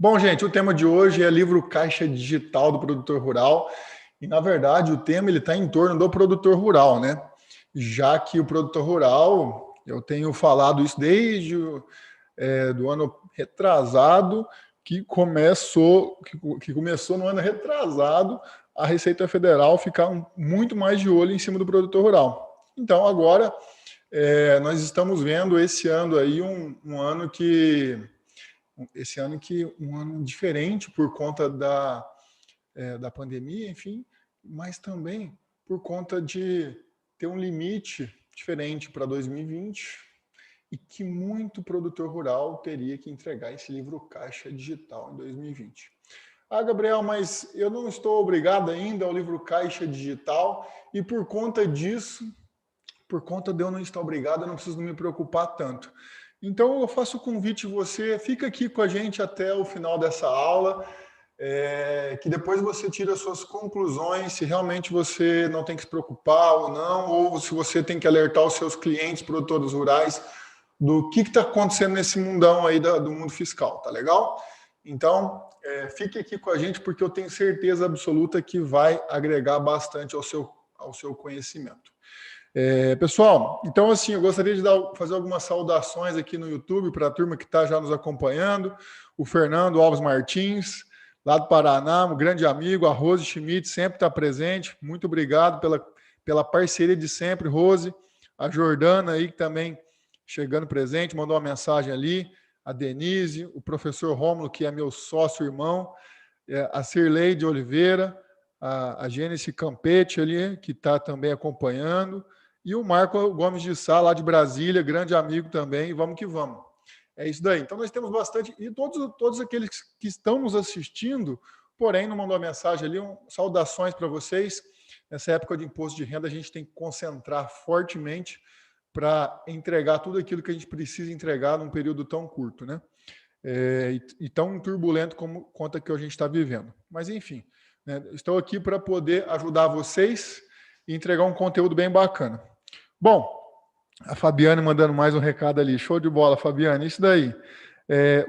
Bom, gente, o tema de hoje é livro Caixa Digital do Produtor Rural. E, na verdade, o tema está em torno do produtor rural, né? Já que o produtor rural, eu tenho falado isso desde do ano retrasado, que começou no ano retrasado, a Receita Federal ficar muito mais de olho em cima do produtor rural. Então, agora, nós estamos vendo esse ano aí um ano diferente por conta da pandemia, enfim, mas também por conta de ter um limite diferente para 2020 e que muito produtor rural teria que entregar esse livro caixa digital em 2020. Ah, Gabriel, mas eu não estou obrigado ainda ao livro caixa digital e por conta disso, por conta de eu não estar obrigado, eu não preciso me preocupar tanto. Então, eu faço o convite a você, fica aqui com a gente até o final dessa aula, que depois você tira suas conclusões, se realmente você não tem que se preocupar ou não, ou se você tem que alertar os seus clientes, produtores rurais, do que está acontecendo nesse mundão aí do mundo fiscal, tá legal? Então, fique aqui com a gente, porque eu tenho certeza absoluta que vai agregar bastante ao seu conhecimento. Pessoal, então assim, eu gostaria de fazer algumas saudações aqui no YouTube para a turma que está já nos acompanhando, o Fernando Alves Martins, lá do Paraná, um grande amigo, a Rose Schmidt sempre está presente, muito obrigado pela parceria de sempre, Rose, a Jordana aí que também chegando presente, mandou uma mensagem ali, a Denise, o professor Rômulo, que é meu sócio-irmão, a Cirleide Oliveira, a Gênesis Campete ali, que está também acompanhando, e o Marco Gomes de Sá, lá de Brasília, grande amigo também, vamos que vamos. É isso daí. Então, nós temos bastante, e todos aqueles que estão nos assistindo, porém, não mandou a mensagem ali, saudações para vocês. Nessa época de imposto de renda, a gente tem que concentrar fortemente para entregar tudo aquilo que a gente precisa entregar num período tão curto, né? E tão turbulento quanto que a gente está vivendo. Mas, enfim, né, estou aqui para poder ajudar vocês e entregar um conteúdo bem bacana. Bom, a Fabiane mandando mais um recado ali. Show de bola, Fabiane. Isso daí.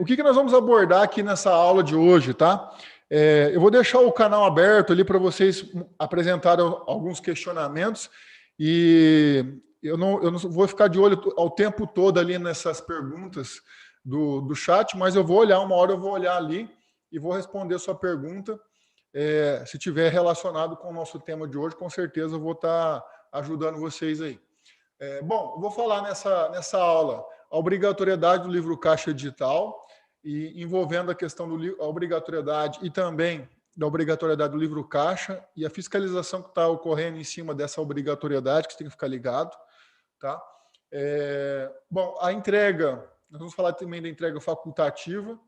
O que nós vamos abordar aqui nessa aula de hoje, tá? Eu vou deixar o canal aberto ali para vocês apresentarem alguns questionamentos e eu não vou ficar de olho ao tempo todo ali nessas perguntas do chat, mas uma hora eu vou olhar ali e vou responder a sua pergunta. Se tiver relacionado com o nosso tema de hoje, com certeza eu vou estar ajudando vocês aí. Bom, eu vou falar nessa aula a obrigatoriedade do livro caixa digital, e envolvendo a questão da obrigatoriedade e também da obrigatoriedade do livro caixa e a fiscalização que está ocorrendo em cima dessa obrigatoriedade, que você tem que ficar ligado. Tá? Bom, a entrega, nós vamos falar também da entrega facultativa,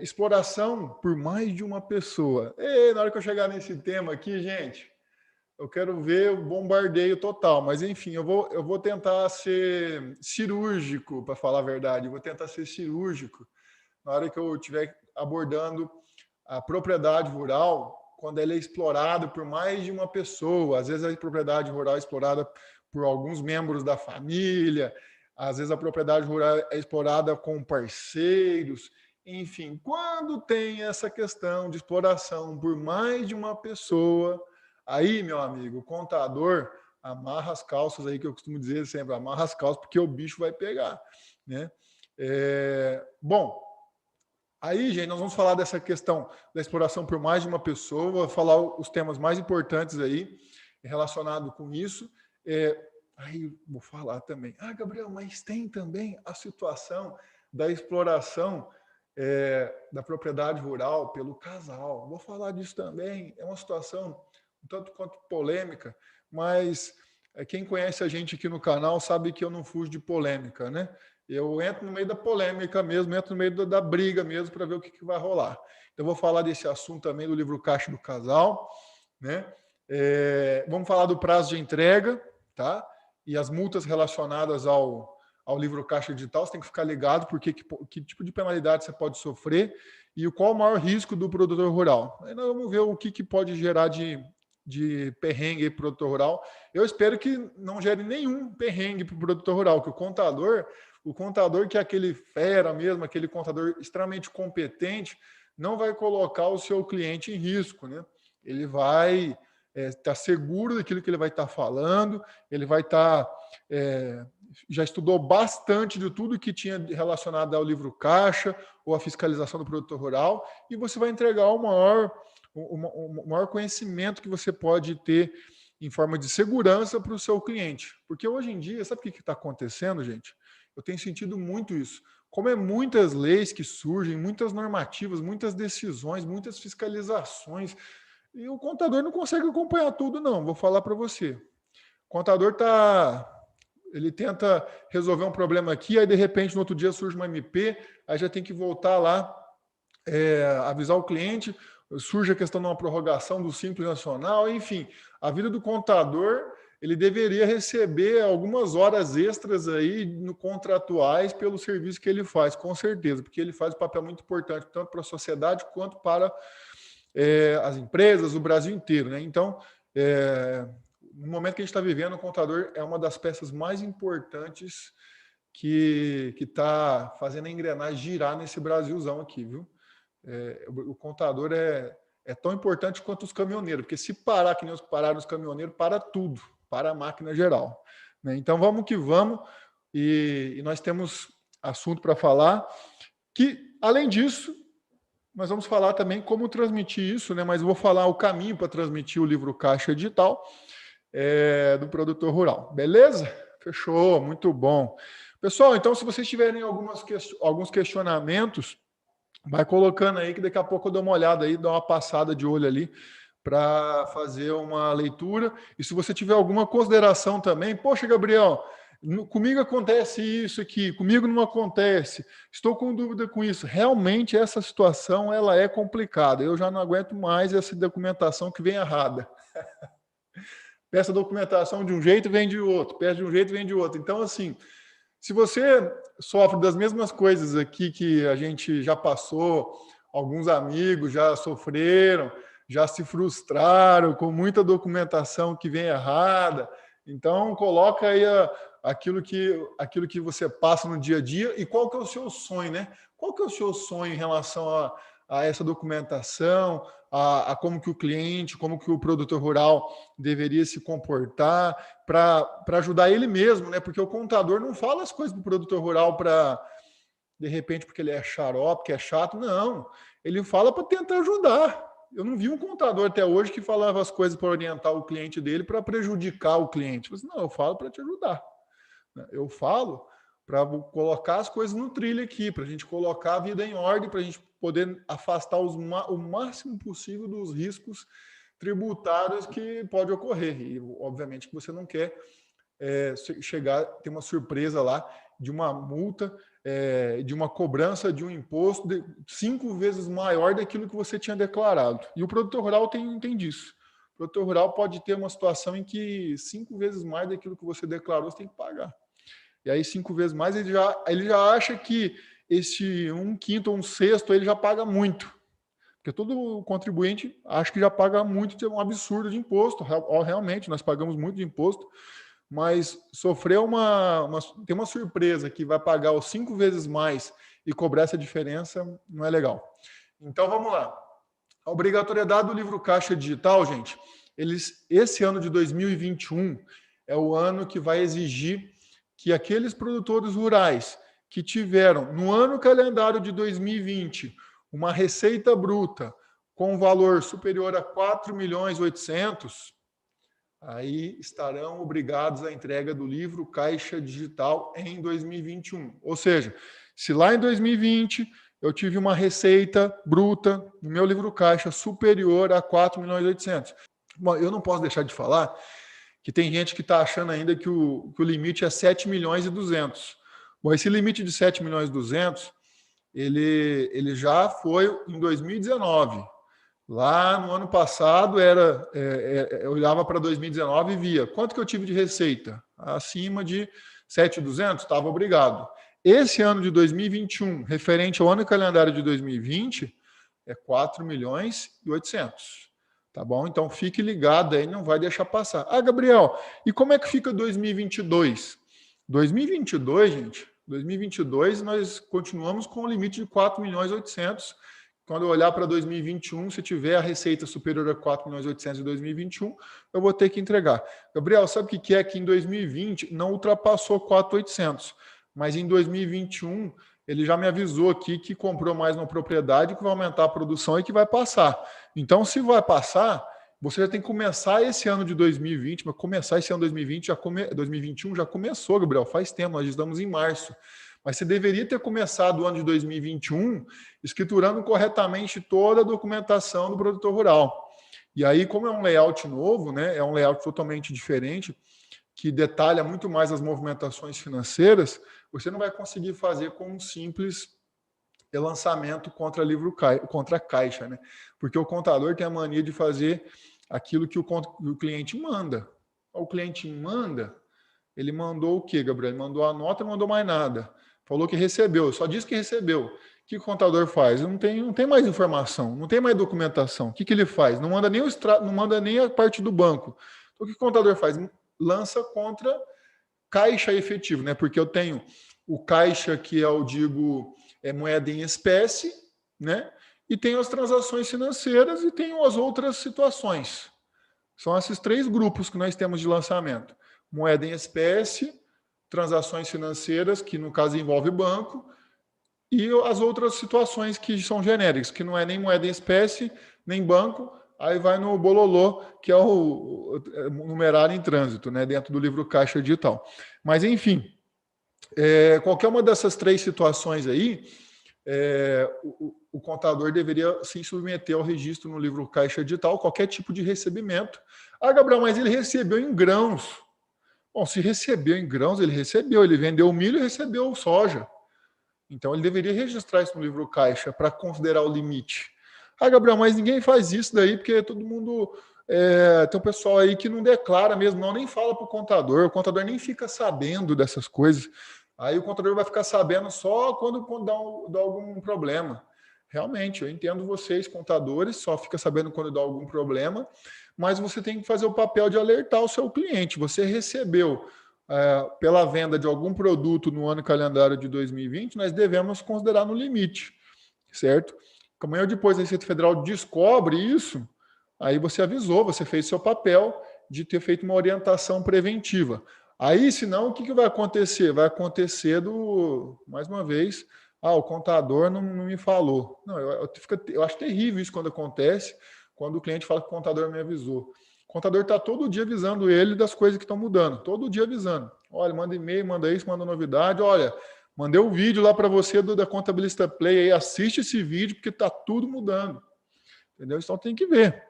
exploração por mais de uma pessoa. Na hora que eu chegar nesse tema aqui, gente, eu quero ver o bombardeio total, mas enfim, eu vou tentar ser cirúrgico, para falar a verdade, eu vou tentar ser cirúrgico na hora que eu estiver abordando a propriedade rural, quando ela é explorada por mais de uma pessoa. Às vezes a propriedade rural é explorada por alguns membros da família, às vezes a propriedade rural é explorada com parceiros, enfim, quando tem essa questão de exploração por mais de uma pessoa, aí, meu amigo, o contador amarra as calças aí, que eu costumo dizer sempre, amarra as calças, porque o bicho vai pegar, né? Bom, aí, gente, nós vamos falar dessa questão da exploração por mais de uma pessoa, vou falar os temas mais importantes aí relacionado com isso. Aí vou falar também. Gabriel, mas tem também a situação da exploração da propriedade rural pelo casal. Vou falar disso também. É uma situação um tanto quanto polêmica, mas quem conhece a gente aqui no canal sabe que eu não fujo de polêmica, né? Eu entro no meio da polêmica mesmo, entro no meio da briga mesmo para ver o que vai rolar. Então, vou falar desse assunto também do livro Caixa do Casal, né? Vamos falar do prazo de entrega, tá? E as multas relacionadas ao livro Caixa Digital, você tem que ficar ligado porque que tipo de penalidade você pode sofrer e qual o maior risco do produtor rural. Aí nós vamos ver o que pode gerar de perrengue para o produtor rural. Eu espero que não gere nenhum perrengue para o produtor rural, que o contador que é aquele fera mesmo, aquele contador extremamente competente, não vai colocar o seu cliente em risco, né? Ele vai estar seguro daquilo que ele vai estar falando, ele vai estar... já estudou bastante de tudo que tinha relacionado ao livro caixa ou à fiscalização do produtor rural, e você vai entregar o maior conhecimento que você pode ter em forma de segurança para o seu cliente. Porque hoje em dia, sabe o que está acontecendo, gente? Eu tenho sentido muito isso. Como é muitas leis que surgem, muitas normativas, muitas decisões, muitas fiscalizações, e o contador não consegue acompanhar tudo, não. Vou falar para você. O contador ele tenta resolver um problema aqui, aí de repente no outro dia surge uma MP, aí já tem que voltar lá, avisar o cliente, surge a questão de uma prorrogação do Simples Nacional, enfim, a vida do contador, ele deveria receber algumas horas extras aí no contratuais pelo serviço que ele faz, com certeza, porque ele faz um papel muito importante, tanto para a sociedade quanto para as empresas, o Brasil inteiro, né? Então, no momento que a gente está vivendo, o contador é uma das peças mais importantes que está fazendo a engrenagem girar nesse Brasilzão aqui, viu? O contador é tão importante quanto os caminhoneiros, porque se parar, que nem pararam os caminhoneiros, para tudo, para a máquina geral, né? Então, vamos que vamos, e nós temos assunto para falar, que, além disso, nós vamos falar também como transmitir isso, né? Mas eu vou falar o caminho para transmitir o livro Caixa Digital do produtor rural. Beleza? Fechou, muito bom. Pessoal, então, se vocês tiverem alguns questionamentos, vai colocando aí que daqui a pouco eu dou uma olhada aí, dou uma passada de olho ali para fazer uma leitura. E se você tiver alguma consideração também, poxa, Gabriel, comigo acontece isso aqui, comigo não acontece, estou com dúvida com isso. Realmente essa situação ela é complicada. Eu já não aguento mais essa documentação que vem errada. Peça documentação de um jeito, vem de outro. Peça de um jeito, vem de outro. Então, assim, se você sofre das mesmas coisas aqui que a gente já passou, alguns amigos já sofreram, já se frustraram com muita documentação que vem errada, então coloca aí aquilo que você passa no dia a dia e qual que é o seu sonho, né? Qual que é o seu sonho em relação a essa documentação, a como que o cliente, como que o produtor rural deveria se comportar para ajudar ele mesmo, né? Porque o contador não fala as coisas do produtor rural para, de repente, porque ele é xarope, que é chato, não. Ele fala para tentar ajudar. Eu não vi um contador até hoje que falava as coisas para orientar o cliente dele para prejudicar o cliente. Eu falei, não, eu falo para te ajudar. Eu falo para colocar as coisas no trilho aqui, para a gente colocar a vida em ordem, para a gente poder afastar o máximo possível dos riscos tributários que pode ocorrer. E, obviamente, que você não quer chegar, ter uma surpresa lá de uma multa, de uma cobrança de um imposto 5 vezes maior daquilo que você tinha declarado. E o produtor rural tem disso. O produtor rural pode ter uma situação em que 5 vezes mais daquilo que você declarou, você tem que pagar. E aí 5 vezes mais, ele já acha que esse 1/5 ou 1/6 ele já paga muito. Porque todo contribuinte acha que já paga muito, é um absurdo de imposto. Realmente, nós pagamos muito de imposto, mas sofrer tem uma surpresa que vai pagar os 5 vezes mais e cobrar essa diferença não é legal. Então, vamos lá. A obrigatoriedade do livro Caixa Digital, gente, esse ano de 2021 é o ano que vai exigir que aqueles produtores rurais que tiveram, no ano calendário de 2020, uma receita bruta com valor superior a 4.800.000, aí estarão obrigados à entrega do livro Caixa Digital em 2021. Ou seja, se lá em 2020 eu tive uma receita bruta no meu livro Caixa superior a 4.800.000. Bom, eu não posso deixar de falar que tem gente que está achando ainda que o limite é 7.200.000. Bom, esse limite de 7.200.000, ele já foi em 2019. Lá no ano passado, eu olhava para 2019 e via quanto que eu tive de receita. Acima de 7.200, estava obrigado. Esse ano de 2021, referente ao ano calendário de 2020, é 4.800.000. Tá bom? Então, fique ligado aí, não vai deixar passar. Ah, Gabriel, e como é que fica 2022? 2022, gente, 2022 nós continuamos com o limite de 4.800.000, quando eu olhar para 2021, se tiver a receita superior a 4.800.000 em 2021, eu vou ter que entregar. Gabriel, sabe o que é que em 2020 não ultrapassou 4.800, mas em 2021 ele já me avisou aqui que comprou mais uma propriedade, que vai aumentar a produção e que vai passar. Então, se vai passar, você já tem que começar esse ano de 2020, mas começar esse ano de 2020, 2021 já começou, Gabriel, faz tempo, nós estamos em março. Mas você deveria ter começado o ano de 2021 escriturando corretamente toda a documentação do produtor rural. E aí, como é um layout novo, né, é um layout totalmente diferente, que detalha muito mais as movimentações financeiras, você não vai conseguir fazer com um simples lançamento contra a Caixa, né? Porque o contador tem a mania de fazer aquilo que o cliente manda. O cliente manda, ele mandou o quê, Gabriel? Ele mandou a nota, não mandou mais nada. Falou que recebeu, só disse que recebeu. O que o contador faz? Não tem mais informação, não tem mais documentação. O que ele faz? Não manda nem não manda nem a parte do banco. Então, o que o contador faz? Lança contra caixa efetivo, né? Porque eu tenho o caixa, que eu digo é moeda em espécie, né? E tenho as transações financeiras e tenho as outras situações. São esses três grupos que nós temos de lançamento: moeda em espécie, transações financeiras, que no caso envolve banco, e as outras situações que são genéricas, que não é nem moeda em espécie, nem banco, aí vai no bololô, que é o numerário em trânsito, né, dentro do livro Caixa Digital. Mas, enfim, qualquer uma dessas três situações aí, o contador deveria se submeter ao registro no livro Caixa Digital, qualquer tipo de recebimento. Ah, Gabriel, mas ele recebeu em grãos. Bom, se recebeu em grãos, ele recebeu. Ele vendeu milho e recebeu soja. Então, ele deveria registrar isso no livro Caixa para considerar o limite. Ah, Gabriel, mas ninguém faz isso daí, porque todo mundo... tem um pessoal aí que não declara mesmo, não, nem fala para o contador nem fica sabendo dessas coisas. Aí o contador vai ficar sabendo só quando dá algum problema. Realmente, eu entendo vocês, contadores, só fica sabendo quando dá algum problema, mas você tem que fazer o papel de alertar o seu cliente. Você recebeu pela venda de algum produto no ano calendário de 2020, nós devemos considerar no limite, certo? Amanhã ou depois a Receita Federal descobre isso, aí você avisou, você fez seu papel de ter feito uma orientação preventiva. Aí, senão, o que vai acontecer? Vai acontecer mais uma vez, o contador não me falou. Não, eu acho terrível isso quando acontece, quando o cliente fala que o contador me avisou. O contador está todo dia avisando ele das coisas que estão mudando, todo dia avisando. Olha, manda e-mail, manda isso, manda novidade. Olha, mandei um vídeo lá para você da Contabilista Play, aí assiste esse vídeo, porque está tudo mudando. Entendeu? Então tem que ver.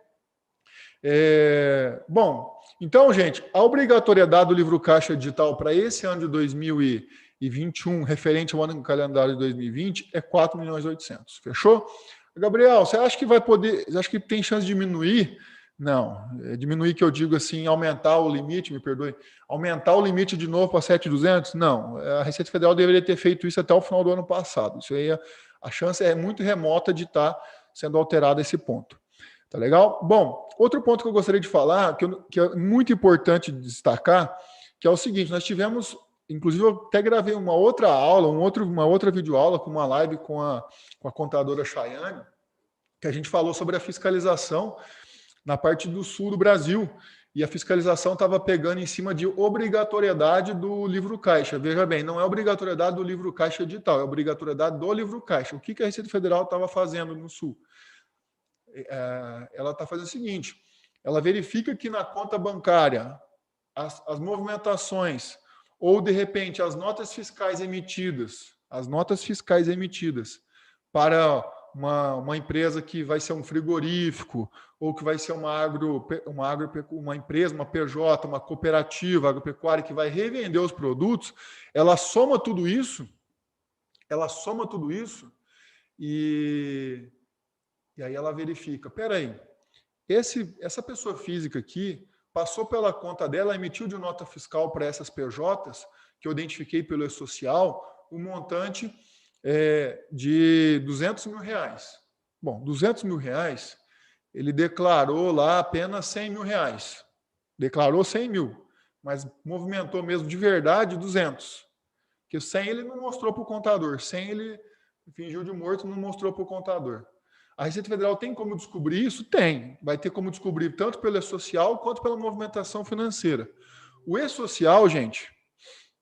Bom, então, gente, a obrigatoriedade do livro Caixa Digital para esse ano de 2021, referente ao ano calendário de 2020, é 4.800.000. Fechou? Gabriel, você acha que vai poder, você acha que tem chance de diminuir? Não, diminuir que eu digo assim, aumentar o limite, me perdoe, aumentar o limite de novo para 7.200? Não, a Receita Federal deveria ter feito isso até o final do ano passado. Isso aí, a chance é muito remota de estar sendo alterado esse ponto. Tá legal? Bom, outro ponto que eu gostaria de falar, que é muito importante destacar, que é o seguinte: nós tivemos, inclusive eu até gravei uma outra aula, uma outra videoaula, com uma live com a contadora Chayane, que a gente falou sobre a fiscalização na parte do sul do Brasil, e a fiscalização estava pegando em cima de obrigatoriedade do livro Caixa. Veja bem, não é obrigatoriedade do livro Caixa digital, é obrigatoriedade do livro Caixa. O que a Receita Federal estava fazendo no sul? Ela está fazendo o seguinte: ela verifica que na conta bancária as movimentações, ou de repente as notas fiscais emitidas para uma empresa que vai ser um frigorífico, ou que vai ser uma empresa, uma PJ, uma cooperativa agropecuária que vai revender os produtos, ela soma tudo isso e aí ela verifica, peraí, essa pessoa física aqui passou pela conta dela, emitiu de nota fiscal para essas PJs, que eu identifiquei pelo E-Social, um montante de R$200 mil. Bom, R$200 mil, ele declarou lá apenas R$100 mil. Declarou 100 mil, mas movimentou mesmo de verdade 200. Porque 100 ele não mostrou para o contador, 100 ele fingiu de morto e não mostrou para o contador. A Receita Federal tem como descobrir isso? Tem. Vai ter como descobrir tanto pelo E-Social quanto pela movimentação financeira. O E-Social, gente,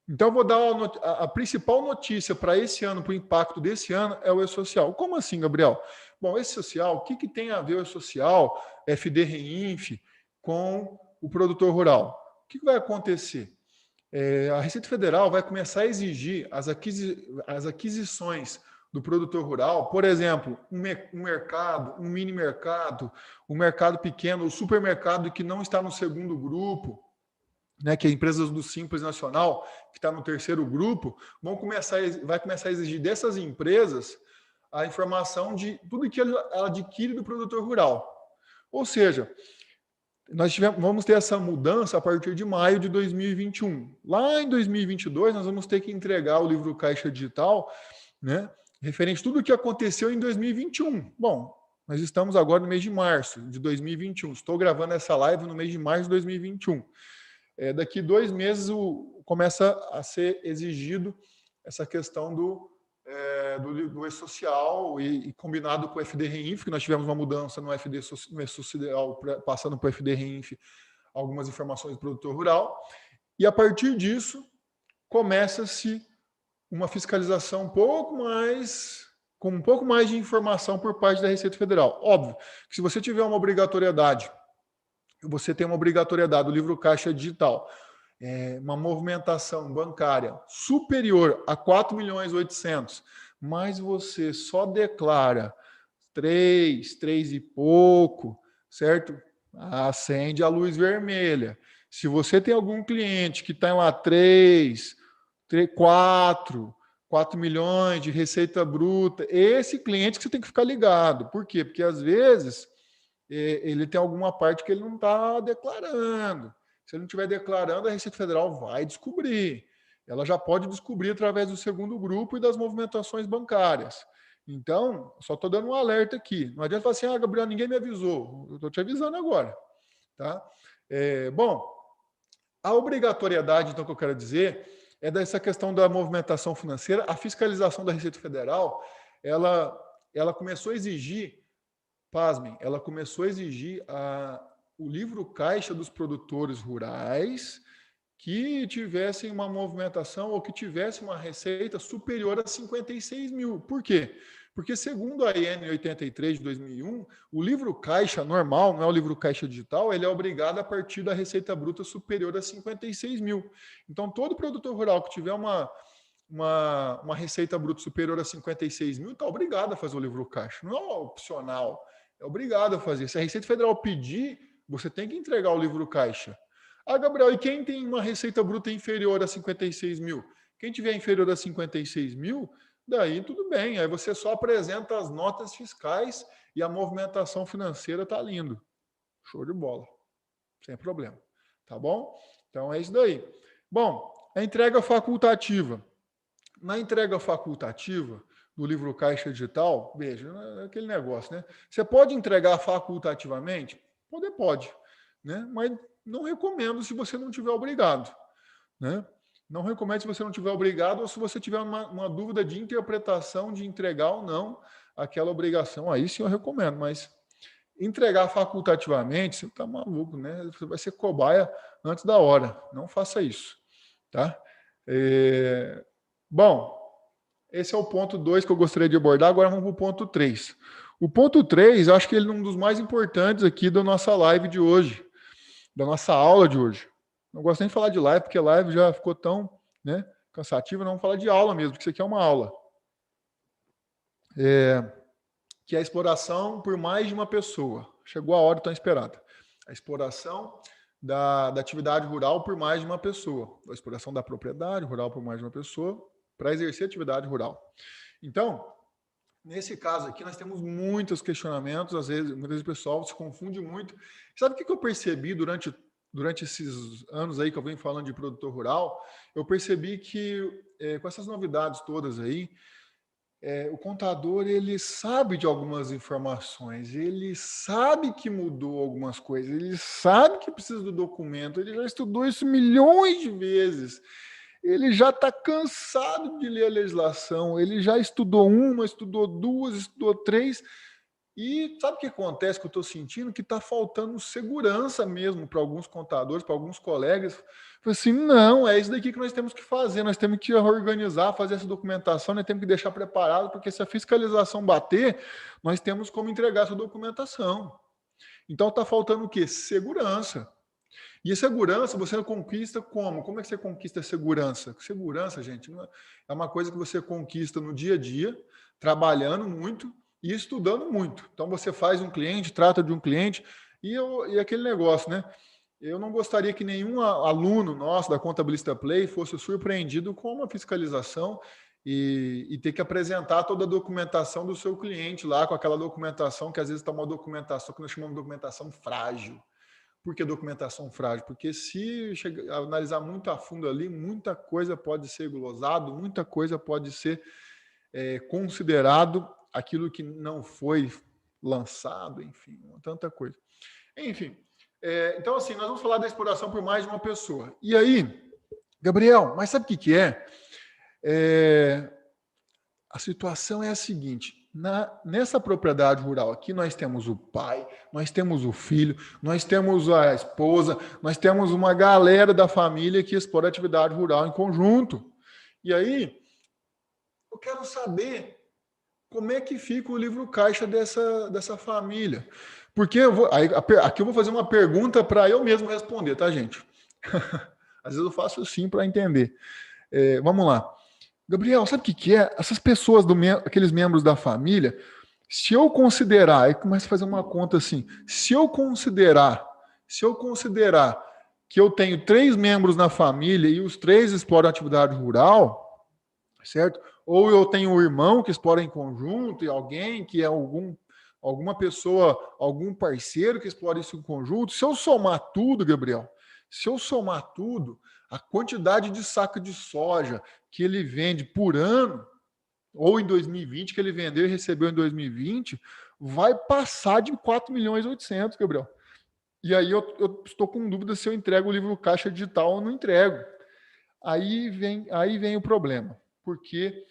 então vou dar a principal notícia para esse ano, para o impacto desse ano, é o E-Social. Como assim, Gabriel? Bom, o E-Social, o que tem a ver o E-Social, FD Reinf, com o produtor rural? O que vai acontecer? A Receita Federal vai começar a exigir as aquisições do produtor rural, por exemplo, um mercado, um mini mercado, um mercado pequeno, o supermercado que não está no segundo grupo, né, que é empresas do Simples Nacional, que está no terceiro grupo, vai começar a exigir dessas empresas a informação de tudo que ela adquire do produtor rural. Ou seja, vamos ter essa mudança a partir de maio de 2021. Lá em 2022, nós vamos ter que entregar o livro Caixa Digital, né, referente a tudo o que aconteceu em 2021. Bom, nós estamos agora no mês de março de 2021. Estou gravando essa live no mês de março de 2021. Daqui 2 meses começa a ser exigido essa questão do E-Social e combinado com o FD Reinf, que nós tivemos uma mudança no E-Social, passando para o FD Reinf, algumas informações do produtor rural. E a partir disso, começa-se uma fiscalização com um pouco mais de informação por parte da Receita Federal. Óbvio que se você tiver uma obrigatoriedade, você tem uma obrigatoriedade do livro Caixa Digital, uma movimentação bancária superior a 4.800.000, mas você só declara 3 e pouco, certo? Acende a luz vermelha. Se você tem algum cliente que está lá 4 milhões de receita bruta, esse cliente que você tem que ficar ligado. Por quê? Porque às vezes ele tem alguma parte que ele não está declarando. Se ele não estiver declarando, a Receita Federal vai descobrir. Ela já pode descobrir através do segundo grupo e das movimentações bancárias. Então, só estou dando um alerta aqui. Não adianta falar assim, Gabriel, ninguém me avisou. Eu estou te avisando agora. Tá? Bom, a obrigatoriedade, então, que eu quero dizer, é dessa questão da movimentação financeira. A fiscalização da Receita Federal, ela começou a exigir, pasmem, ela começou a exigir o livro caixa dos produtores rurais que tivessem uma movimentação ou que tivessem uma receita superior a 56 mil. Por quê? Porque, segundo a IN 83 de 2001, o livro caixa normal, não é o livro caixa digital, ele é obrigado a partir da receita bruta superior a 56 mil. Então, todo produtor rural que tiver uma receita bruta superior a 56 mil está obrigado a fazer o livro caixa. Não é opcional, é obrigado a fazer. Se a Receita Federal pedir, você tem que entregar o livro caixa. Gabriel, e quem tem uma receita bruta inferior a 56 mil? Quem tiver inferior a 56 mil, daí tudo bem. Aí você só apresenta as notas fiscais e a movimentação financeira está lindo. Show de bola. Sem problema. Tá bom? Então é isso daí. Bom, a entrega facultativa. Na entrega facultativa do livro Caixa Digital, veja, é aquele negócio, né? Você pode entregar facultativamente? Pode, né? Mas não recomendo se você não tiver obrigado, né? Não recomendo se você não tiver obrigado ou se você tiver uma dúvida de interpretação de entregar ou não aquela obrigação. Aí sim eu recomendo, mas entregar facultativamente, você está maluco, né? Você vai ser cobaia antes da hora. Não faça isso, tá? Bom, esse é o ponto 2 que eu gostaria de abordar. Agora vamos para o ponto 3. O ponto 3, acho que ele é um dos mais importantes aqui da nossa live de hoje, da nossa aula de hoje. Não gosto nem de falar de live, porque live já ficou tão, né, cansativa. Não vamos falar de aula mesmo, porque isso aqui é uma aula. Que é a exploração por mais de uma pessoa. Chegou a hora tão esperada. A exploração da atividade rural por mais de uma pessoa. A exploração da propriedade rural por mais de uma pessoa para exercer atividade rural. Então, nesse caso aqui, nós temos muitos questionamentos, às vezes, muitas vezes o pessoal se confunde muito. Sabe o que eu percebi durante esses anos aí que eu venho falando de produtor rural? Eu percebi que, com essas novidades todas aí, o contador, ele sabe de algumas informações, ele sabe que mudou algumas coisas, ele sabe que precisa do documento, ele já estudou isso milhões de vezes. Ele já está cansado de ler a legislação, ele já estudou uma, estudou duas, estudou 3, E sabe o que acontece que eu estou sentindo? Que está faltando segurança mesmo para alguns contadores, para alguns colegas. Falei assim, não, é isso daqui que nós temos que fazer, nós temos que organizar, fazer essa documentação, nós temos que deixar preparado, porque se a fiscalização bater, nós temos como entregar essa documentação. Então está faltando o quê? Segurança. E a segurança você conquista como? Como é que você conquista a segurança? Segurança, gente, é uma coisa que você conquista no dia a dia, trabalhando muito e estudando muito. Então você faz um cliente, trata de um cliente e aquele negócio, né? Eu não gostaria que nenhum aluno nosso da Contabilista Play fosse surpreendido com uma fiscalização e ter que apresentar toda a documentação do seu cliente lá, com aquela documentação que às vezes está uma documentação que nós chamamos de documentação frágil. Por que documentação frágil? Porque se analisar muito a fundo ali, muita coisa pode ser glosado, muita coisa pode ser considerado aquilo que não foi lançado, enfim, tanta coisa. Enfim, então assim, nós vamos falar da exploração por mais de uma pessoa. E aí, Gabriel, mas sabe o que é? A situação é a seguinte, nessa propriedade rural aqui, nós temos o pai, nós temos o filho, nós temos a esposa, nós temos uma galera da família que explora atividade rural em conjunto. E aí, eu quero saber como é que fica o livro caixa dessa família. Porque aqui eu vou fazer uma pergunta para eu mesmo responder, tá, gente? Às vezes eu faço assim para entender. Vamos lá. Gabriel, sabe o que é? Essas pessoas, aqueles membros da família, se eu considerar, aí começa a fazer uma conta assim, se eu considerar que eu tenho 3 membros na família e os 3 exploram atividade rural, certo? Ou eu tenho um irmão que explora em conjunto e alguém que é alguma pessoa, algum parceiro que explora isso em conjunto, se eu somar tudo, Gabriel, a quantidade de saco de soja que ele vende por ano, ou em 2020, que ele vendeu e recebeu em 2020, vai passar de 4.800.000, Gabriel. E aí eu estou com dúvida se eu entrego o livro caixa digital ou não entrego. Aí vem o problema, porque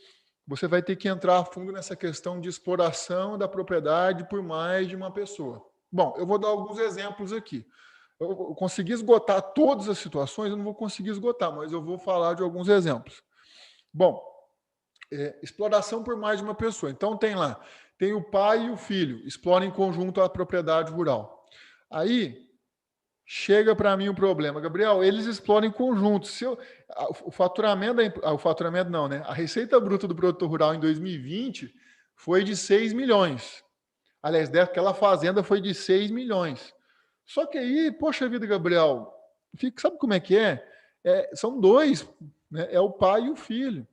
você vai ter que entrar a fundo nessa questão de exploração da propriedade por mais de uma pessoa. Bom, eu vou dar alguns exemplos aqui. Eu consegui esgotar todas as situações, eu não vou conseguir esgotar, mas eu vou falar de alguns exemplos. Bom, exploração por mais de uma pessoa. Então tem o pai e o filho, exploram em conjunto a propriedade rural. Aí chega para mim um problema, Gabriel, eles exploram em conjunto. O faturamento não, né? A receita bruta do produtor rural em 2020 foi de 6 milhões. Aliás, daquela fazenda foi de 6 milhões. Só que aí, poxa vida, Gabriel, sabe como é que é? São 2, né? É o pai e o filho.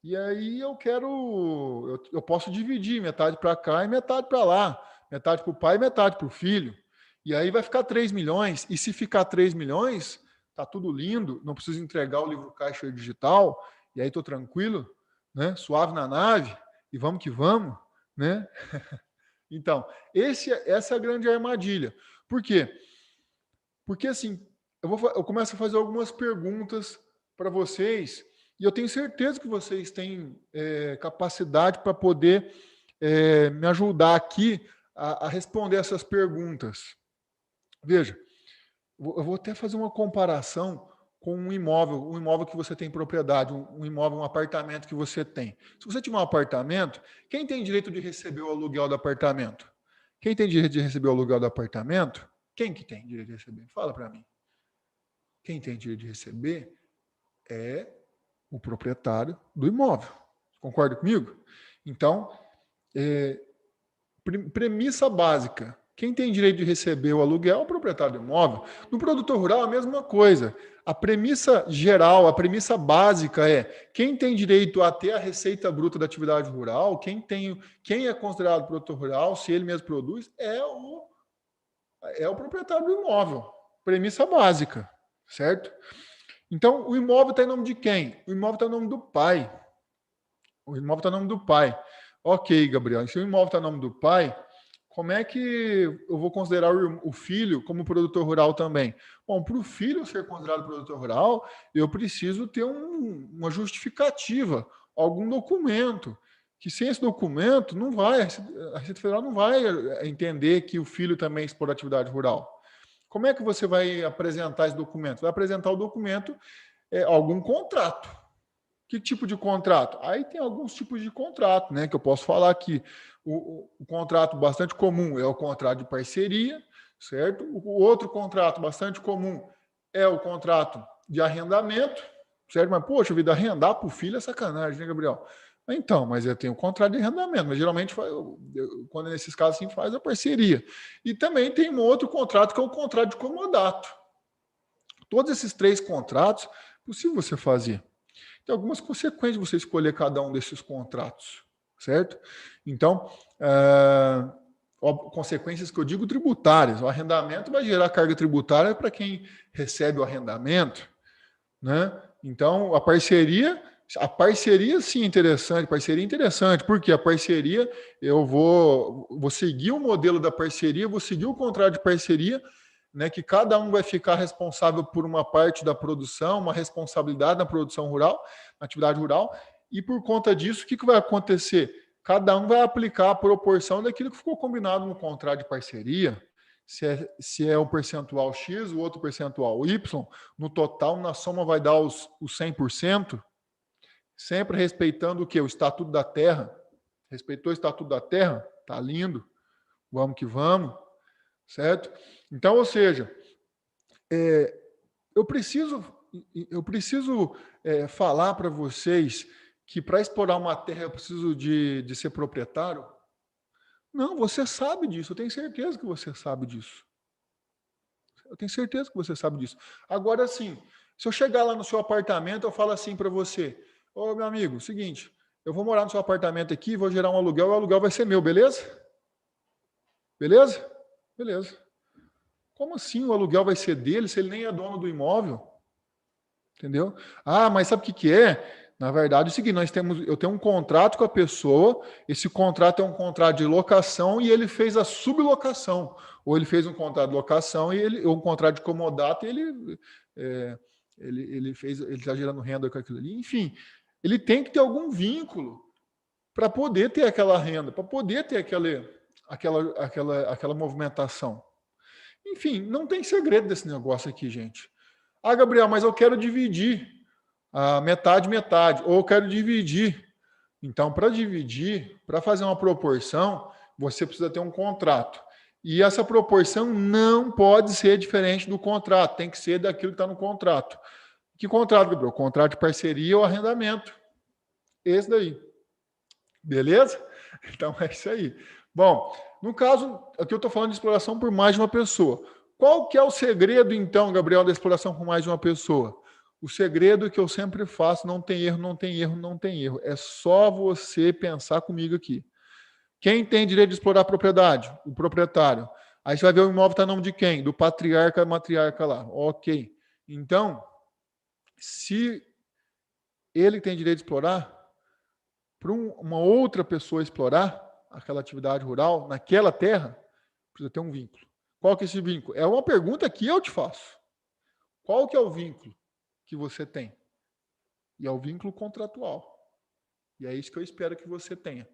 E aí eu posso dividir metade para cá e metade para lá. Metade para o pai e metade para o filho. E aí vai ficar 3 milhões. E se ficar 3 milhões, tá tudo lindo, não preciso entregar o livro caixa digital, e aí estou tranquilo, né? Suave na nave, e vamos que vamos, né? Então, essa é a grande armadilha. Por quê? Porque assim, eu começo a fazer algumas perguntas para vocês, e eu tenho certeza que vocês têm capacidade para poder me ajudar aqui a responder essas perguntas. Veja, eu vou até fazer uma comparação com um imóvel que você tem propriedade, um imóvel, um apartamento que você tem. Se você tiver um apartamento, quem tem direito de receber o aluguel do apartamento? Quem tem direito de receber o aluguel do apartamento? Quem que tem direito de receber? Fala para mim. Quem tem direito de receber é o proprietário do imóvel. Concorda comigo? Então, premissa básica. Quem tem direito de receber o aluguel é o proprietário do imóvel. No produtor rural, a mesma coisa. A premissa geral, a premissa básica é quem tem direito a ter a receita bruta da atividade rural, quem é considerado produtor rural, se ele mesmo produz, é o proprietário do imóvel. Premissa básica, certo? Então, o imóvel está em nome de quem? O imóvel está em nome do pai. O imóvel está em nome do pai. Ok, Gabriel, se o imóvel está em nome do pai, como é que eu vou considerar o filho como produtor rural também? Bom, para o filho ser considerado produtor rural, eu preciso ter uma justificativa, algum documento que sem esse documento a Receita Federal não vai entender que o filho também explora atividade rural. Como é que você vai apresentar esse documento? Vai apresentar o documento, algum contrato. Que tipo de contrato? Aí tem alguns tipos de contrato, né? Que eu posso falar aqui. O contrato bastante comum é o contrato de parceria, certo? O outro contrato bastante comum é o contrato de arrendamento, certo? Mas, poxa, vida, arrendar para o filho é sacanagem, né, Gabriel? Então, mas eu tenho um contrato de arrendamento, mas geralmente, quando nesses casos assim, faz a parceria. E também tem um outro contrato, que é o contrato de comodato. Todos esses 3 contratos, é possível você fazer. Tem algumas consequências de você escolher cada um desses contratos, certo? Então, consequências que eu digo tributárias. O arrendamento vai gerar carga tributária para quem recebe o arrendamento, né? Então, a parceria sim é interessante, porque a parceria, eu vou seguir o modelo da parceria, vou seguir o contrato de parceria, né, que cada um vai ficar responsável por uma parte da produção, uma responsabilidade na produção rural, na atividade rural, e por conta disso, o que vai acontecer? Cada um vai aplicar a proporção daquilo que ficou combinado no contrato de parceria, se é um percentual X, o outro percentual Y, no total, na soma vai dar os 100%, sempre respeitando o quê? O Estatuto da Terra. Respeitou o Estatuto da Terra? Tá lindo. Vamos que vamos. Certo? Então, ou seja, eu preciso falar para vocês que para explorar uma terra eu preciso de ser proprietário? Não, você sabe disso, eu tenho certeza que você sabe disso. Eu tenho certeza que você sabe disso. Agora, sim, se eu chegar lá no seu apartamento, eu falo assim para você, ô meu amigo, seguinte, eu vou morar no seu apartamento aqui, vou gerar um aluguel, o aluguel vai ser meu, beleza? Beleza? Beleza. Como assim o aluguel vai ser dele se ele nem é dono do imóvel? Entendeu? Ah, mas sabe o que é? Na verdade, é o seguinte, eu tenho um contrato com a pessoa, esse contrato é um contrato de locação e ele fez a sublocação. Ou ele fez um contrato de locação e ou um contrato de comodato e ele está gerando renda com aquilo ali. Enfim, ele tem que ter algum vínculo para poder ter aquela renda, para poder ter aquela movimentação. Enfim, não tem segredo desse negócio aqui, gente. Ah, Gabriel, mas eu quero dividir metade, ou eu quero dividir. Então, para dividir, para fazer uma proporção, você precisa ter um contrato. E essa proporção não pode ser diferente do contrato, tem que ser daquilo que está no contrato. Que contrato, Gabriel? Contrato de parceria ou arrendamento. Esse daí. Beleza? Então, é isso aí. Bom, no caso, aqui eu estou falando de exploração por mais de uma pessoa. Qual que é o segredo, então, Gabriel, da exploração por mais de uma pessoa? O segredo que eu sempre faço, não tem erro, não tem erro, não tem erro. É só você pensar comigo aqui. Quem tem direito de explorar a propriedade? O proprietário. Aí você vai ver o imóvel está em nome de quem? Do patriarca, matriarca lá. Ok. Então, se ele tem direito de explorar, para uma outra pessoa explorar aquela atividade rural naquela terra, precisa ter um vínculo. Qual que é esse vínculo? É uma pergunta que eu te faço. Qual que é o vínculo que você tem? E é o vínculo contratual. E é isso que eu espero que você tenha.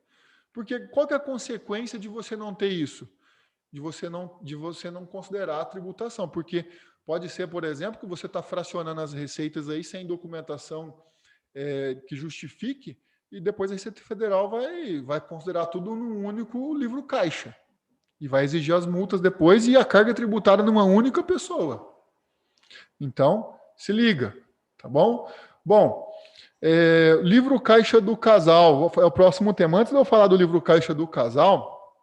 Porque qual que é a consequência de você não ter isso? De você não considerar a tributação. Porque pode ser, por exemplo, que você está fracionando as receitas aí sem documentação que justifique, e depois a Receita Federal vai considerar tudo num único livro caixa. E vai exigir as multas depois e a carga tributária numa única pessoa. Então, se liga, tá bom? Bom, livro caixa do casal, é o próximo tema. Antes de eu falar do livro caixa do casal,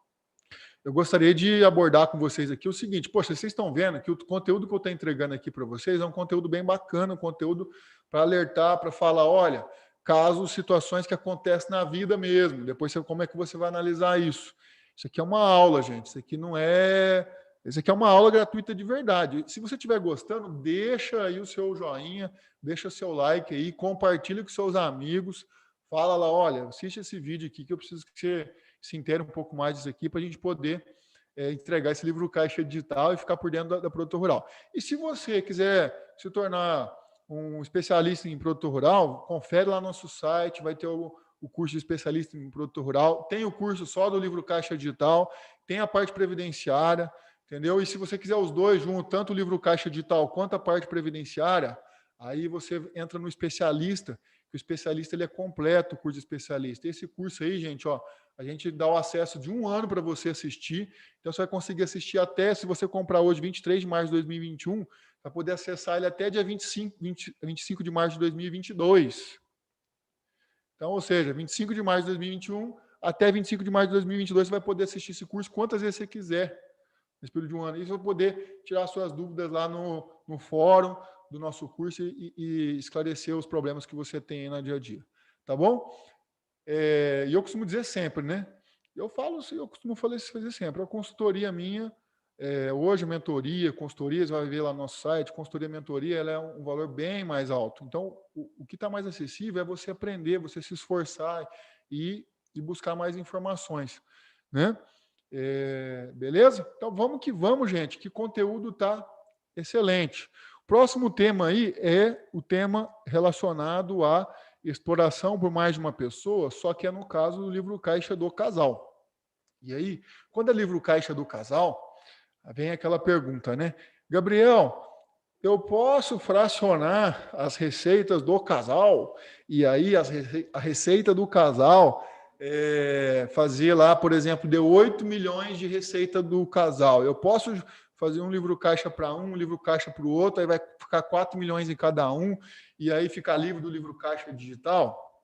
eu gostaria de abordar com vocês aqui o seguinte, poxa, vocês estão vendo que o conteúdo que eu estou entregando aqui para vocês é um conteúdo bem bacana, um conteúdo para alertar, para falar, olha, casos, situações que acontecem na vida mesmo, depois como é que você vai analisar isso. Isso aqui é uma aula, gente, isso aqui não é... Isso aqui é uma aula gratuita de verdade. Se você estiver gostando, deixa aí o seu joinha, deixa seu like aí, compartilha com seus amigos, fala lá, olha, assiste esse vídeo aqui que eu preciso que você se inteira um pouco mais disso aqui para a gente poder entregar esse livro caixa digital e ficar por dentro da produtor rural. E se você quiser se tornar um especialista em produtor rural, confere lá no nosso site, vai ter o curso de especialista em produtor rural, tem o curso só do livro Caixa Digital, tem a parte previdenciária, entendeu? E se você quiser os dois juntos, tanto o livro Caixa Digital quanto a parte previdenciária, aí você entra no especialista, que o especialista ele é completo, o curso de especialista. Esse curso aí, gente, ó, a gente dá o acesso de 1 ano para você assistir, então você vai conseguir assistir até, se você comprar hoje, 23 de março de 2021, vai poder acessar ele até dia 25 de março de 2022. Então, ou seja, 25 de março de 2021 até 25 de março de 2022 você vai poder assistir esse curso quantas vezes você quiser, nesse período de 1 ano. E você vai poder tirar suas dúvidas lá no fórum do nosso curso e esclarecer os problemas que você tem no dia a dia. Tá bom? E eu costumo dizer sempre, né? Eu costumo fazer sempre. A consultoria minha, hoje, mentoria, consultoria, você vai ver lá no nosso site, consultoria, mentoria, ela é um valor bem mais alto. Então, o que está mais acessível é você aprender, você se esforçar e buscar mais informações, né? Beleza? Então, vamos que vamos, gente, que conteúdo está excelente. O próximo tema aí é o tema relacionado à exploração por mais de uma pessoa, só que é no caso do livro Caixa do Casal. E aí, quando é livro Caixa do Casal, vem aquela pergunta, né? Gabriel, eu posso fracionar as receitas do casal? E aí, a receita do casal, fazer lá, por exemplo, deu 8 milhões de receita do casal. Eu posso fazer um livro caixa para um livro caixa para o outro, aí vai ficar 4 milhões em cada um, e aí fica livre do livro caixa digital?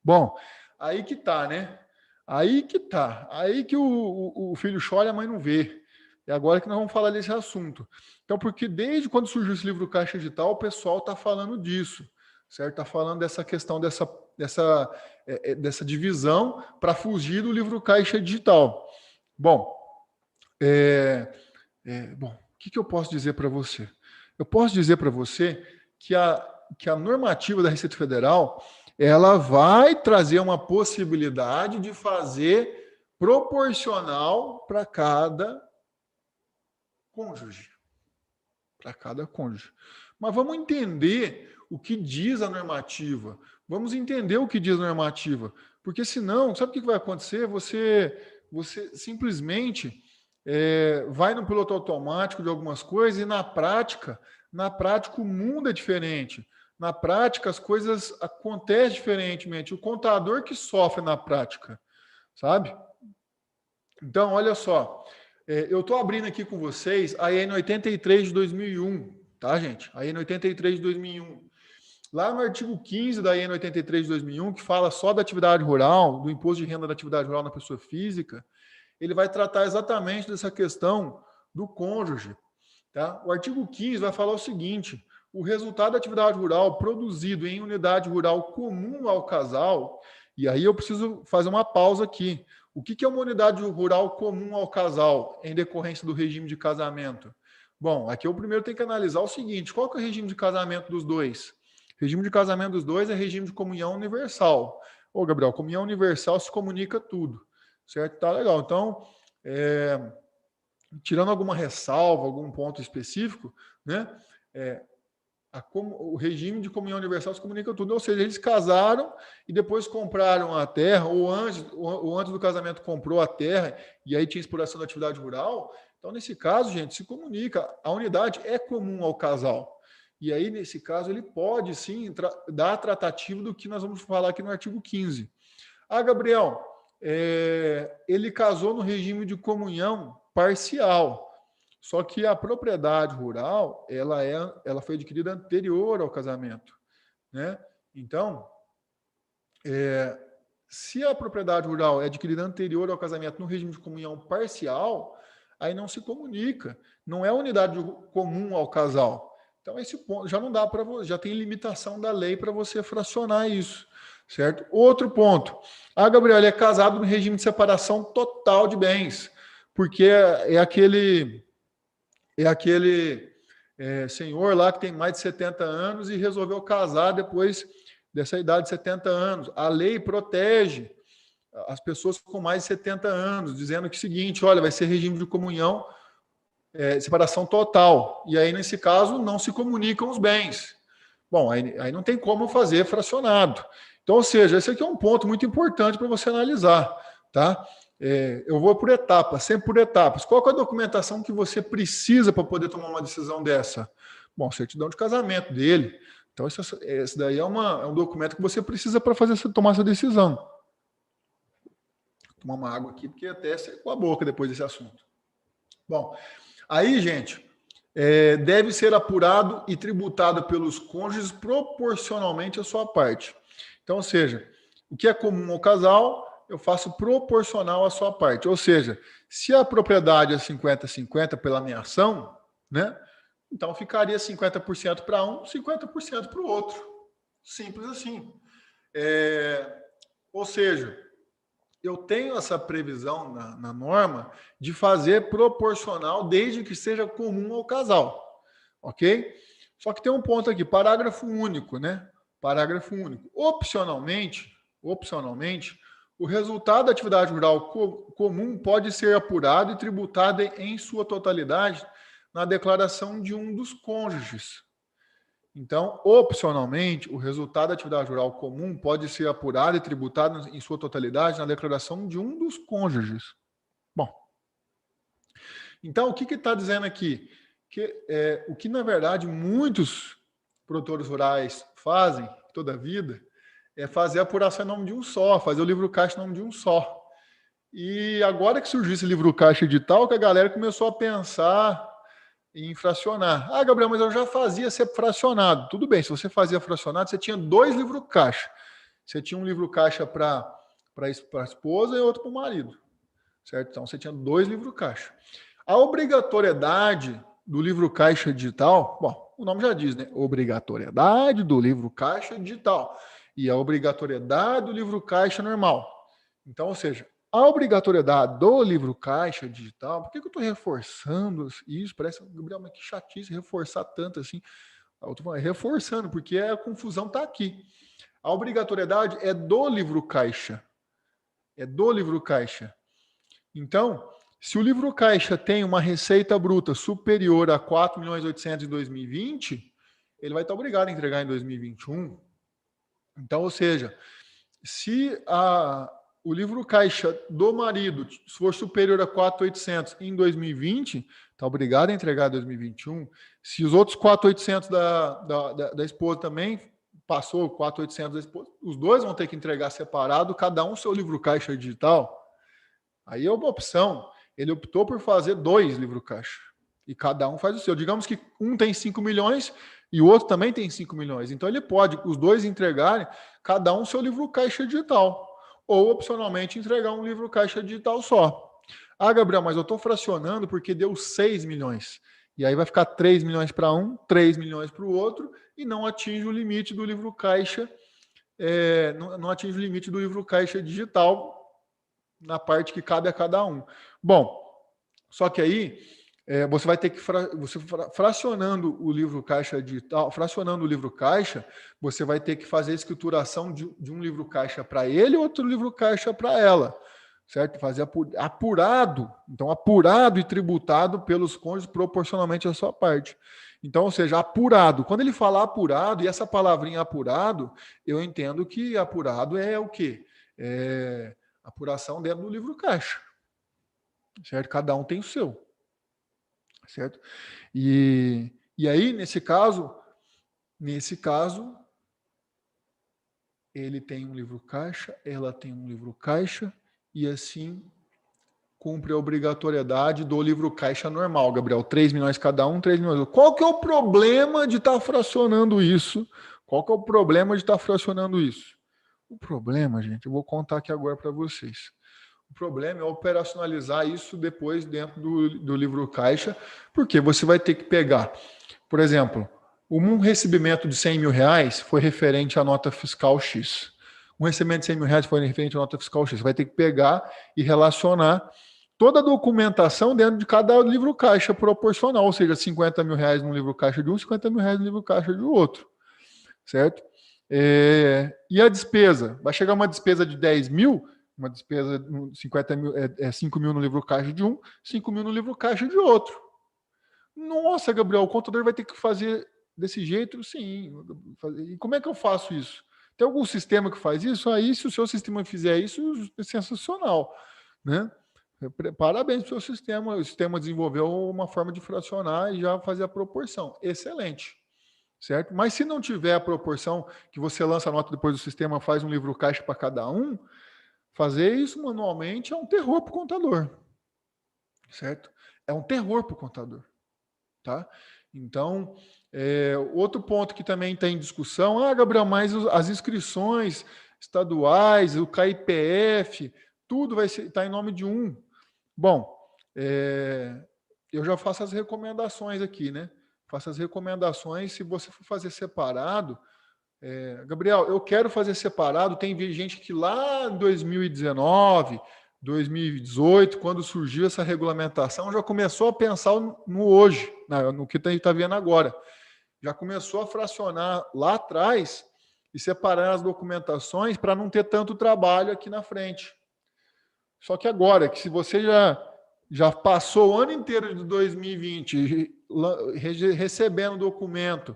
Bom, aí que tá, né? Aí que tá. Aí que o filho chora e a mãe não vê. E agora que nós vamos falar desse assunto. Então, porque desde quando surgiu esse livro Caixa Digital, o pessoal está falando disso, certo? Está falando dessa questão dessa divisão para fugir do livro Caixa Digital. Bom, o que eu posso dizer para você? Eu posso dizer para você que a normativa da Receita Federal ela vai trazer uma possibilidade de fazer proporcional para cada cônjuge. Para cada cônjuge. Mas vamos entender o que diz a normativa. Vamos entender o que diz a normativa. Porque senão, sabe o que vai acontecer? Você simplesmente vai no piloto automático de algumas coisas e na prática o mundo é diferente. Na prática, as coisas acontecem diferentemente. O contador que sofre na prática, sabe? Então, olha só. Eu estou abrindo aqui com vocês a EN 83 de 2001, tá, gente? A EN 83 de 2001. Lá no artigo 15 da EN 83 de 2001, que fala só da atividade rural, do imposto de renda da atividade rural na pessoa física, ele vai tratar exatamente dessa questão do cônjuge. Tá? O artigo 15 vai falar o seguinte: o resultado da atividade rural produzido em unidade rural comum ao casal, e aí eu preciso fazer uma pausa aqui. O que é uma unidade rural comum ao casal em decorrência do regime de casamento? Bom, aqui eu primeiro tenho que analisar o seguinte: qual que é o regime de casamento dos dois? O regime de casamento dos dois é regime de comunhão universal. Ô, Gabriel, comunhão universal se comunica tudo, certo? Tá legal. Então, tirando alguma ressalva, algum ponto específico, né? O regime de comunhão universal se comunica tudo, ou seja, eles casaram e depois compraram a terra, ou antes do casamento comprou a terra e aí tinha exploração da atividade rural. Então, nesse caso, gente, se comunica, a unidade é comum ao casal. E aí, nesse caso, ele pode sim dar tratativa do que nós vamos falar aqui no artigo 15. Gabriel, ele casou no regime de comunhão parcial. Só que a propriedade rural, ela foi adquirida anterior ao casamento, né? Então, se a propriedade rural é adquirida anterior ao casamento no regime de comunhão parcial, aí não se comunica, não é unidade comum ao casal. Então, esse ponto já não dá para você, já tem limitação da lei para você fracionar isso, certo? Outro ponto. Gabriel, ele é casado no regime de separação total de bens, porque é aquele senhor lá que tem mais de 70 anos e resolveu casar depois dessa idade de 70 anos. A lei protege as pessoas com mais de 70 anos, dizendo que é o seguinte: olha, vai ser regime de comunhão, separação total. E aí, nesse caso, não se comunicam os bens. Bom, aí não tem como fazer fracionado. Então, ou seja, esse aqui é um ponto muito importante para você analisar, tá? Eu vou por etapas, sempre por etapas. Qual que é a documentação que você precisa para poder tomar uma decisão dessa? Bom, certidão de casamento dele. Então, esse daí é um documento que você precisa para tomar essa decisão. Vou tomar uma água aqui, porque até secou a boca depois desse assunto. Bom, aí, gente, deve ser apurado e tributado pelos cônjuges proporcionalmente à sua parte. Então, ou seja, o que é comum ao casal, eu faço proporcional à sua parte. Ou seja, se a propriedade é 50-50 pela minha ação, né? Então ficaria 50% para um, 50% para o outro. Simples assim. Ou seja, eu tenho essa previsão na norma de fazer proporcional desde que seja comum ao casal. Ok? Só que tem um ponto aqui, parágrafo único, né? Parágrafo único. Opcionalmente, o resultado da atividade rural comum pode ser apurado e tributado em sua totalidade na declaração de um dos cônjuges. Então, opcionalmente, o resultado da atividade rural comum pode ser apurado e tributado em sua totalidade na declaração de um dos cônjuges. Bom, então o que está dizendo aqui? O que, na verdade, muitos produtores rurais fazem toda a vida é fazer a apuração em nome de um só, fazer o livro caixa em nome de um só. E agora que surgiu esse livro caixa edital, que a galera começou a pensar em fracionar. Ah, Gabriel, mas eu já fazia ser fracionado. Tudo bem, se você fazia fracionado, você tinha 2 livros caixa. Você tinha um livro caixa para a esposa e outro para o marido. Certo? Então, você tinha 2 livros caixa. A obrigatoriedade do livro caixa digital, bom, o nome já diz, né? Obrigatoriedade do livro caixa digital e a obrigatoriedade do livro caixa normal. Então, ou seja, a obrigatoriedade do livro caixa digital, por que eu estou reforçando isso? Parece, Gabriel, mas que chatice reforçar tanto assim. Eu estou falando, reforçando, porque a confusão está aqui. A obrigatoriedade é do livro caixa. É do livro caixa. Então, se o livro caixa tem uma receita bruta superior a 4.800.000 em 2020, ele vai estar obrigado a entregar em 2021. Então, ou seja, se o livro caixa do marido for superior a 4.800 em 2020, está obrigado a entregar em 2021. Se os outros 4.800 da esposa também passou 4.800 da esposa, os dois vão ter que entregar separado, cada um seu livro caixa digital. Aí é uma opção. Ele optou por fazer 2 livro caixa. E cada um faz o seu. Digamos que um tem 5 milhões e o outro também tem 5 milhões. Então ele pode, os dois entregarem, cada um seu livro caixa digital. Ou, opcionalmente, entregar um livro caixa digital só. Ah, Gabriel, mas eu estou fracionando porque deu 6 milhões. E aí vai ficar 3 milhões para um, 3 milhões para o outro, e não atinge o limite do livro caixa, não atinge o limite do livro caixa digital na parte que cabe a cada um. Bom, só que aí você vai ter que fracionando o livro caixa digital, fracionando o livro caixa, você vai ter que fazer a escrituração de um livro caixa para ele e outro livro caixa para ela, certo? Fazer apurado, então apurado e tributado pelos cônjuges proporcionalmente à sua parte. Então, ou seja, apurado. Quando ele fala apurado, e essa palavrinha apurado, eu entendo que apurado é o quê? Apuração dentro do livro caixa, certo? Cada um tem o seu, certo? E aí, nesse caso, ele tem um livro caixa, ela tem um livro caixa, e assim cumpre a obrigatoriedade do livro caixa normal, Gabriel. 3 milhões cada um, 3 milhões. Qual que é o problema de estar fracionando isso? Qual que é o problema de estar fracionando isso? O problema, gente, eu vou contar aqui agora para vocês. O problema é operacionalizar isso depois dentro do livro caixa, porque você vai ter que pegar, por exemplo, um recebimento de 100 mil reais foi referente à nota fiscal X. Um recebimento de 100 mil reais foi referente à nota fiscal X. Você vai ter que pegar e relacionar toda a documentação dentro de cada livro caixa proporcional, ou seja, 50 mil reais no livro caixa de um, 50 mil reais no livro caixa do outro, certo? E a despesa? Vai chegar uma despesa de 10 mil, uma despesa de 50 mil, 5 mil no livro caixa de um, 5 mil no livro caixa de outro. Nossa, Gabriel, o contador vai ter que fazer desse jeito? Sim. E como é que eu faço isso? Tem algum sistema que faz isso? Aí, se o seu sistema fizer isso, é sensacional, né? Parabéns para o seu sistema. O sistema desenvolveu uma forma de fracionar e já fazer a proporção. Excelente, certo? Mas se não tiver a proporção que você lança a nota depois do sistema, faz um livro caixa para cada um, fazer isso manualmente é um terror para o contador, certo? É um terror para o contador, tá? Então, outro ponto que também está em discussão, Gabriel, mas as inscrições estaduais, o KIPF, tudo vai estar em nome de um. Bom, eu já faço as recomendações aqui, né? Faço as recomendações, se você for fazer separado, Gabriel, eu quero fazer separado, tem gente que lá em 2019, 2018, quando surgiu essa regulamentação, já começou a pensar no hoje, no que a gente está vendo agora. Já começou a fracionar lá atrás e separar as documentações para não ter tanto trabalho aqui na frente. Só que agora, que se você já passou o ano inteiro de 2020 recebendo documento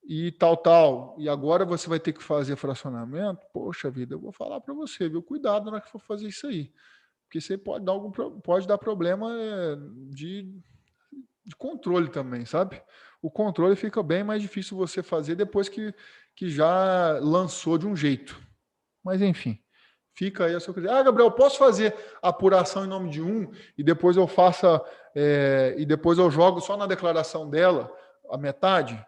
e tal, e agora você vai ter que fazer fracionamento, poxa vida, eu vou falar para você, viu? Cuidado na hora que for fazer isso aí. Porque você pode dar problema de controle também, sabe? O controle fica bem mais difícil você fazer depois que já lançou de um jeito. Mas, enfim, fica aí a seu critério. Gabriel, posso fazer apuração em nome de um e depois eu faça e depois eu jogo só na declaração dela a metade?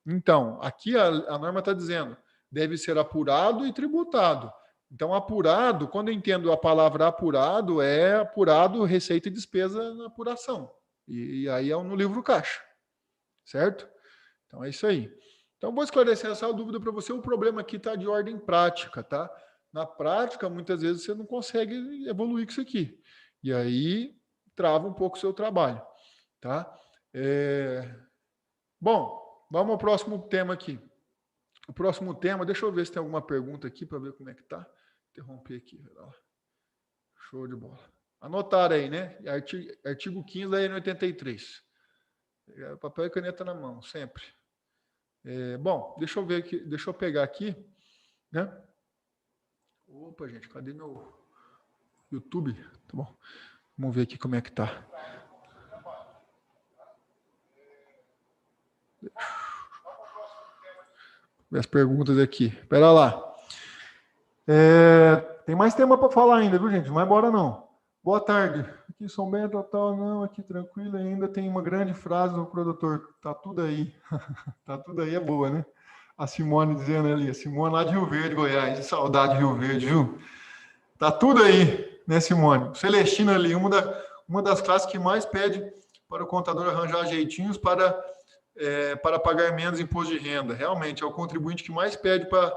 Então, aqui a norma está dizendo, deve ser apurado e tributado. Então, apurado, quando eu entendo a palavra apurado, é apurado receita e despesa na apuração. E aí é no livro caixa, certo? Então, é isso aí. Então, vou esclarecer essa dúvida para você. O problema aqui está de ordem prática, tá? Na prática, muitas vezes você não consegue evoluir com isso aqui. E aí, trava um pouco o seu trabalho, tá? Bom, vamos ao próximo tema aqui. O próximo tema, deixa eu ver se tem alguma pergunta aqui para ver como é que tá. Interromper aqui. Show de bola. Anotaram aí, né? Artigo 15 da N83. Papel e caneta na mão, sempre. Bom, deixa eu ver aqui, deixa eu pegar aqui, né? Opa, gente, cadê meu YouTube? Tá bom. Vamos ver aqui como é que tá. Ver as perguntas aqui. Espera lá. Tem mais tema para falar ainda, viu, gente? Não vai embora, não. Boa tarde. Aqui em São Bento, não, aqui tranquilo ainda. Tem uma grande frase do produtor. Tá tudo aí. Tá tudo aí, é boa, né? A Simone dizendo ali. A Simone lá de Rio Verde, Goiás. De saudade de Rio Verde, viu? Tá tudo aí, né, Simone? Celestina ali, uma das classes que mais pede para o contador arranjar jeitinhos para pagar menos imposto de renda. Realmente, é o contribuinte que mais pede para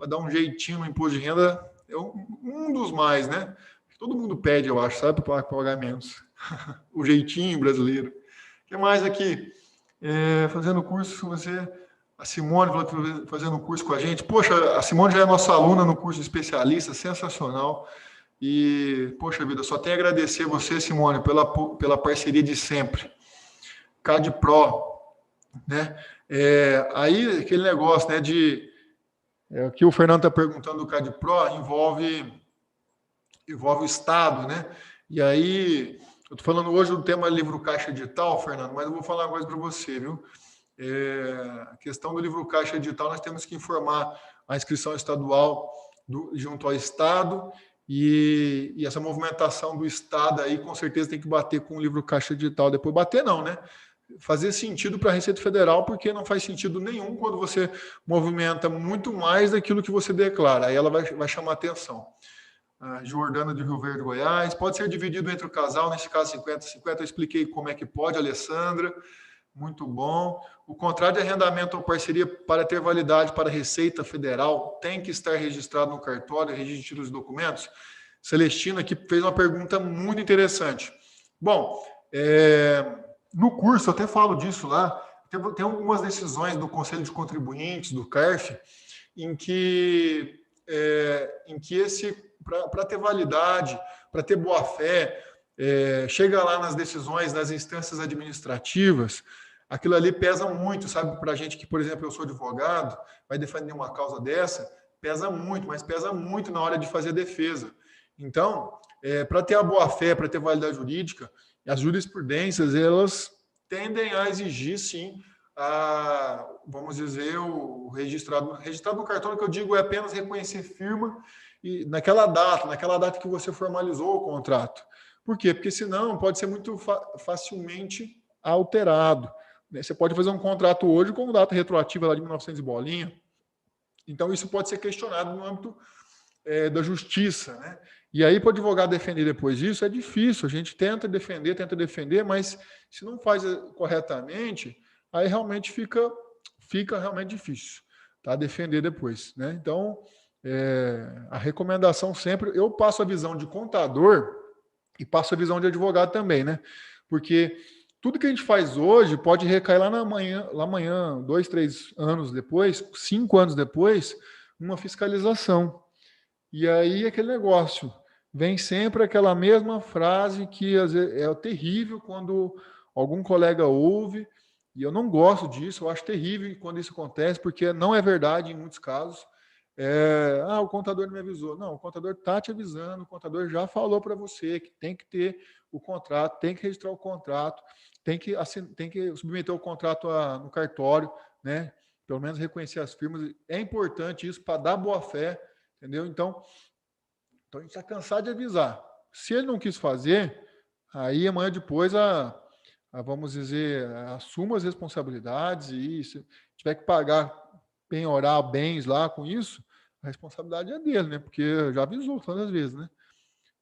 dar um jeitinho no imposto de renda. É um dos mais, né? Todo mundo pede, eu acho, sabe, para pagar menos. O jeitinho brasileiro. O que mais aqui? Fazendo curso, a Simone falou que fazendo curso com a gente. Poxa, a Simone já é nossa aluna no curso de especialista, sensacional. E, poxa vida, só tenho a agradecer você, Simone, pela parceria de sempre. CADPRO, né? Aí, aquele negócio, né, o que o Fernando está perguntando do CADPRO envolve o Estado, né? E aí, eu estou falando hoje do tema livro caixa digital, Fernando, mas eu vou falar uma coisa para você, viu? A questão do livro caixa digital, nós temos que informar a inscrição estadual junto ao Estado e essa movimentação do Estado aí, com certeza, tem que bater com o livro caixa digital. Depois bater não, né? Fazer sentido para a Receita Federal, porque não faz sentido nenhum quando você movimenta muito mais daquilo que você declara. Aí ela vai chamar atenção. Jordana de Rio Verde, Goiás. Pode ser dividido entre o casal, nesse caso 50-50. Eu expliquei como é que pode, Alessandra. Muito bom. O contrato de arrendamento ou parceria para ter validade para a Receita Federal tem que estar registrado no cartório, registro de títulos e documentos. Celestina aqui fez uma pergunta muito interessante. Bom, no curso, eu até falo disso lá, tem algumas decisões do Conselho de Contribuintes, do CARF, em que para ter validade, para ter boa-fé, chega lá nas decisões, nas instâncias administrativas, aquilo ali pesa muito, sabe? Para a gente que, por exemplo, eu sou advogado, vai defender uma causa dessa, pesa muito, mas pesa muito na hora de fazer a defesa. Então, para ter a boa-fé, para ter validade jurídica, as jurisprudências, elas tendem a exigir, sim, vamos dizer, o registrado. Registrado no cartório, que eu digo, é apenas reconhecer firma e naquela data que você formalizou o contrato. Por quê? Porque senão pode ser muito facilmente alterado. Você pode fazer um contrato hoje com data retroativa lá de 1900 e bolinha. Então, isso pode ser questionado no âmbito da justiça, né? E aí, para o advogado defender depois disso, é difícil. A gente tenta defender, mas se não faz corretamente, aí realmente fica realmente difícil, tá? Defender depois, né? Então, a recomendação sempre, eu passo a visão de contador e passo a visão de advogado também, né? Porque tudo que a gente faz hoje pode recair lá amanhã, 2, 3 anos depois, 5 anos depois, uma fiscalização. E aí aquele negócio, vem sempre aquela mesma frase que às vezes, é terrível quando algum colega ouve, e eu não gosto disso, eu acho terrível quando isso acontece, porque não é verdade em muitos casos. O contador não me avisou. Não, o contador está te avisando, o contador já falou para você que tem que ter o contrato, tem que registrar o contrato, tem que submeter o contrato no cartório, né? Pelo menos reconhecer as firmas. É importante isso para dar boa fé, entendeu? Então a gente está cansado de avisar. Se ele não quis fazer, aí amanhã depois vamos dizer, assuma as responsabilidades e se tiver que pagar, penhorar bens lá com isso, a responsabilidade é dele, né? Porque já avisou tantas vezes, né?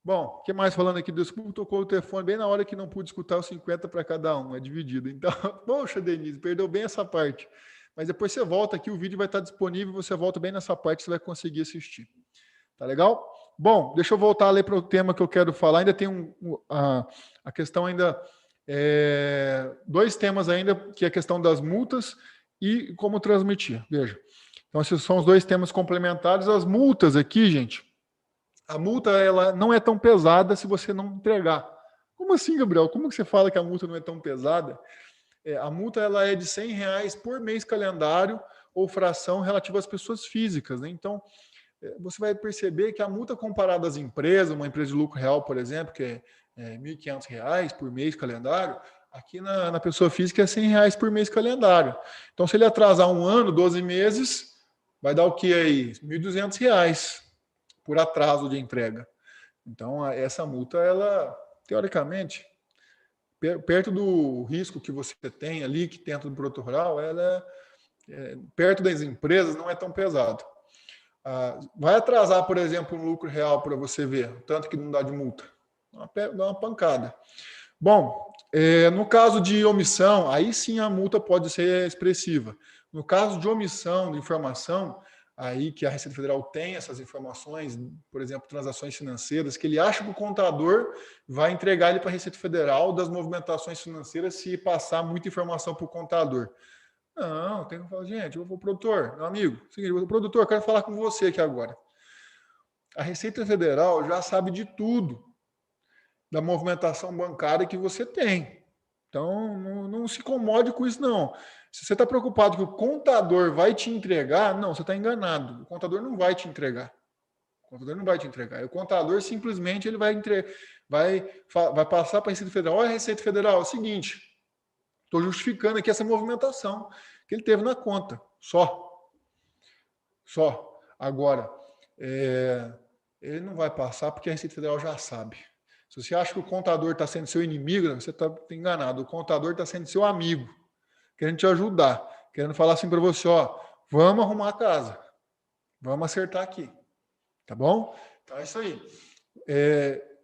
Bom, o que mais falando aqui? Desculpa, tocou o telefone bem na hora que não pude escutar os 50 para cada um, é dividido. Então, poxa, Denise, perdeu bem essa parte. Mas depois você volta aqui, o vídeo vai estar disponível, você volta bem nessa parte, você vai conseguir assistir. Tá legal? Bom, deixa eu voltar ali para o tema que eu quero falar. Ainda tem a questão ainda, 2 temas ainda, que é a questão das multas e como transmitir. Veja. Então, esses são os 2 temas complementares. As multas aqui, gente, a multa ela não é tão pesada se você não entregar. Como assim, Gabriel? Como que você fala que a multa não é tão pesada? A multa ela é de R$100 por mês calendário ou fração relativa às pessoas físicas, né? Então, você vai perceber que a multa comparada às empresas, uma empresa de lucro real, por exemplo, que é R$1.500 por mês calendário, aqui na pessoa física é R$100 por mês calendário. Então, se ele atrasar 1 ano, 12 meses, vai dar o que aí? R$1.200 por atraso de entrega. Então, essa multa, ela, teoricamente, perto do risco que você tem ali, que tem dentro do produto rural, ela perto das empresas não é tão pesado. Vai atrasar, por exemplo, um lucro real para você ver, tanto que não dá de multa. Dá uma pancada. Bom, no caso de omissão, aí sim a multa pode ser expressiva. No caso de omissão de informação, aí que a Receita Federal tem essas informações, por exemplo, transações financeiras, que ele acha que o contador vai entregar ele para a Receita Federal das movimentações financeiras se passar muita informação para o contador. Não, tem que falar, gente, o produtor, meu amigo, seguinte, o produtor, quero falar com você aqui agora. A Receita Federal já sabe de tudo da movimentação bancária que você tem. Então, não se incomode com isso, não. Se você está preocupado que o contador vai te entregar, não, você está enganado. O contador não vai te entregar. O contador não vai te entregar. O contador simplesmente ele vai passar para a Receita Federal. Olha, a Receita Federal, é o seguinte, estou justificando aqui essa movimentação que ele teve na conta. Só. Agora, ele não vai passar porque a Receita Federal já sabe. Se você acha que o contador está sendo seu inimigo, você está enganado. O contador está sendo seu amigo, querendo te ajudar, querendo falar assim para você, ó, vamos arrumar a casa, vamos acertar aqui, tá bom? Então é isso aí.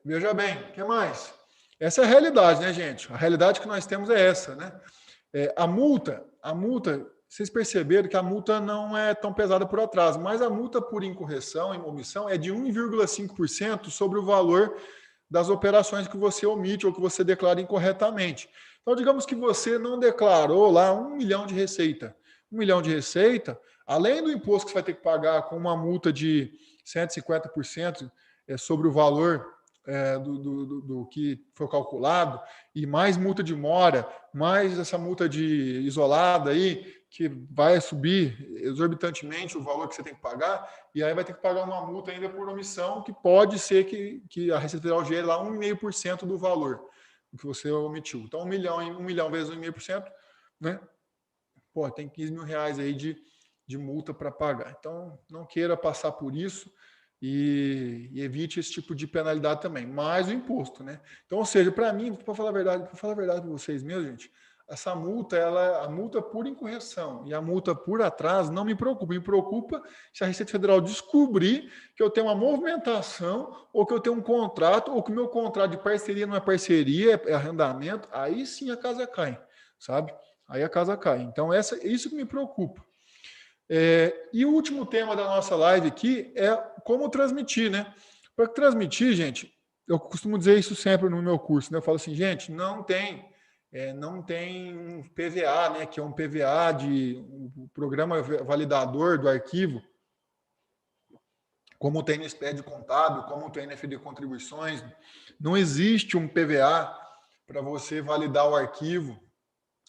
Veja bem, o que mais? Essa é a realidade, né, gente? A realidade que nós temos é essa, né? A multa, vocês perceberam que a multa não é tão pesada por atraso, mas a multa por incorreção e omissão é de 1,5% sobre o valor das operações que você omite ou que você declara incorretamente. Então, digamos que você não declarou lá 1 milhão de receita. 1 milhão de receita, além do imposto que você vai ter que pagar com uma multa de 150% sobre o valor do que foi calculado, e mais multa de mora, mais essa multa de isolada aí, que vai subir exorbitantemente o valor que você tem que pagar, e aí vai ter que pagar uma multa ainda por omissão, que pode ser que a Receita Federal gere lá 1,5% do valor que você omitiu. Então, 1 milhão vezes 1,5%, né? Pô, tem 15 mil reais aí de multa para pagar. Então, não queira passar por isso e evite esse tipo de penalidade também. Mais o imposto, né? Então, ou seja, para mim, para falar a verdade para vocês mesmo, gente, essa multa, a multa por incorreção e a multa por atraso não me preocupa. Me preocupa se a Receita Federal descobrir que eu tenho uma movimentação ou que eu tenho um contrato ou que o meu contrato de parceria não é parceria, é arrendamento. Aí sim a casa cai, sabe? Aí a casa cai. Então, isso que me preocupa. E o último tema da nossa live aqui é como transmitir, né? Para transmitir, gente, eu costumo dizer isso sempre no meu curso, né? Eu falo assim, gente, não tem um PVA, né? Que é um PVA um programa validador do arquivo, como tem no SPED contábil, como tem no FD Contribuições. Não existe um PVA para você validar o arquivo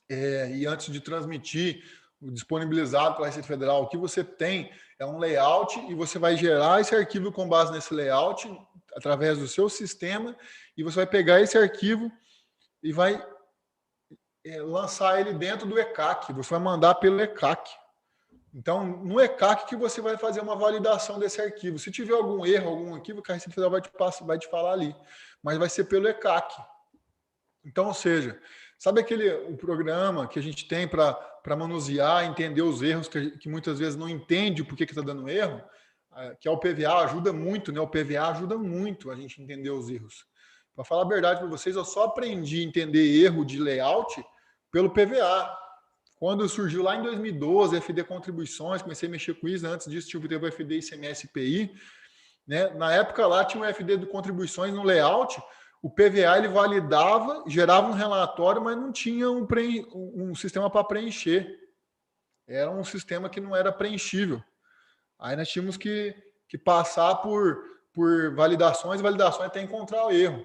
e antes de transmitir, disponibilizado pela Receita Federal, o que você tem é um layout e você vai gerar esse arquivo com base nesse layout através do seu sistema e você vai pegar esse arquivo e vai lançar ele dentro do ECAC. Você vai mandar pelo ECAC. Então, no ECAC que você vai fazer uma validação desse arquivo. Se tiver algum erro, algum equívoco, a Receita Federal vai te falar ali. Mas vai ser pelo ECAC. Então, ou seja, sabe o programa que a gente tem para manusear, entender os erros, que muitas vezes não entende por que está dando erro, que é o PVA, ajuda muito, né? O PVA ajuda muito a gente entender os erros. Para falar a verdade para vocês, eu só aprendi a entender erro de layout pelo PVA. Quando surgiu lá em 2012, FD Contribuições, comecei a mexer com isso, antes disso teve o FD ICMS PI, né? Na época lá tinha o FD de Contribuições no layout, o PVA ele validava, gerava um relatório, mas não tinha um sistema para preencher. Era um sistema que não era preenchível. Aí nós tínhamos que passar por validações até encontrar o erro.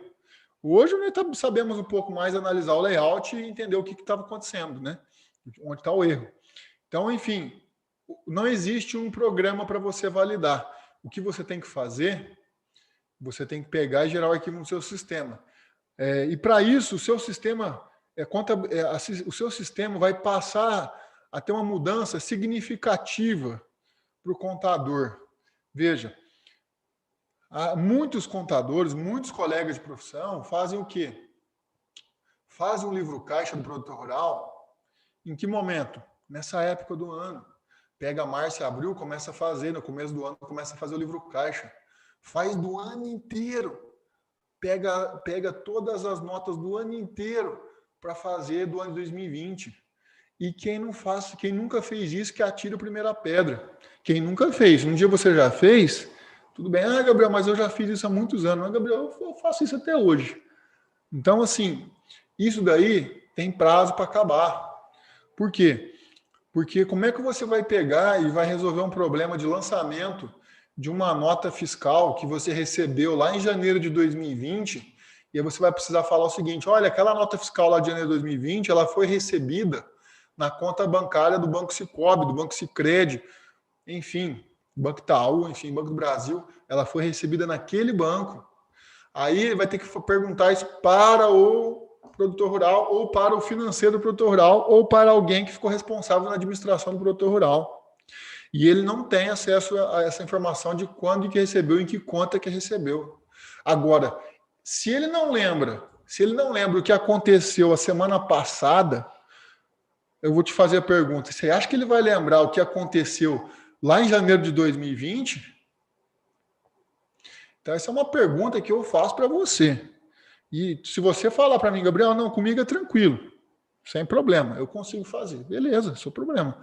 Hoje nós sabemos um pouco mais analisar o layout e entender o que estava acontecendo, né? Onde está o erro. Então, enfim, não existe um programa para você validar. O que você tem que fazer, você tem que pegar e gerar o arquivo no seu sistema. E para isso, o seu sistema vai passar a ter uma mudança significativa para o contador. Veja, muitos contadores, muitos colegas de profissão fazem o quê? Fazem um livro caixa do produtor rural. Em que momento? Nessa época do ano. Pega março e abril, começa a fazer, no começo do ano, começa a fazer o livro caixa. Faz do ano inteiro. Pega todas as notas do ano inteiro para fazer do ano de 2020. E quem nunca fez isso, que atira a primeira pedra. Quem nunca fez, um dia você já fez, tudo bem, Gabriel, mas eu já fiz isso há muitos anos. Mas, Gabriel, eu faço isso até hoje. Então, assim, isso daí tem prazo para acabar. Por quê? Porque como é que você vai pegar e vai resolver um problema de lançamento de uma nota fiscal que você recebeu lá em janeiro de 2020, e aí você vai precisar falar o seguinte, olha, aquela nota fiscal lá de janeiro de 2020, ela foi recebida na conta bancária do Banco Sicoob, do Banco Sicredi, enfim, Banco Itaú, enfim, Banco do Brasil, ela foi recebida naquele banco. Aí ele vai ter que perguntar isso para o produtor rural, ou para o financeiro do produtor rural, ou para alguém que ficou responsável na administração do produtor rural. E ele não tem acesso a essa informação de quando que recebeu e em que conta que recebeu. Agora, se ele não lembra o que aconteceu a semana passada, eu vou te fazer a pergunta, você acha que ele vai lembrar o que aconteceu lá em janeiro de 2020? Então, essa é uma pergunta que eu faço para você. E se você falar para mim, Gabriel, não, comigo é tranquilo, sem problema, eu consigo fazer. Beleza, seu problema.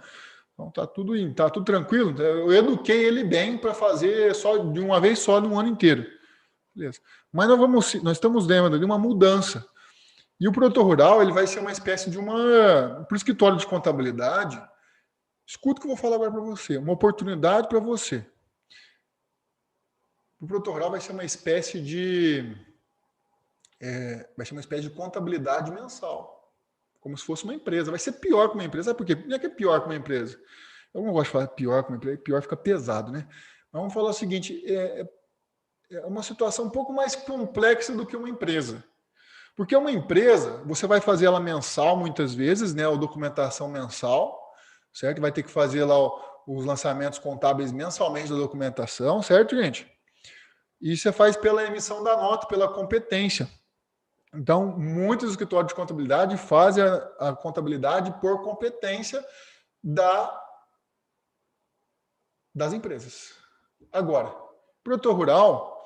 Então tá tudo tranquilo. Eu eduquei ele bem para fazer só de uma vez só no ano inteiro. Beleza. Mas nós estamos dentro de uma mudança. E o produtor rural, ele vai ser uma espécie de para o escritório de contabilidade, escuta o que eu vou falar agora para você, uma oportunidade para você. O produtor rural vai ser uma espécie de contabilidade mensal. como se fosse uma empresa. Vai ser pior que uma empresa. Sabe por quê? Não é que é pior que uma empresa. Eu não gosto de falar pior que uma empresa, pior fica pesado, né? Mas vamos falar o seguinte, é uma situação um pouco mais complexa do que uma empresa. Porque uma empresa, você vai fazer ela mensal muitas vezes, né? A documentação mensal, certo? Vai ter que fazer lá os lançamentos contábeis mensalmente da documentação, certo, gente? E você faz pela emissão da nota, pela competência. Então, muitos escritórios de contabilidade fazem a contabilidade por competência das empresas. Agora, produtor rural,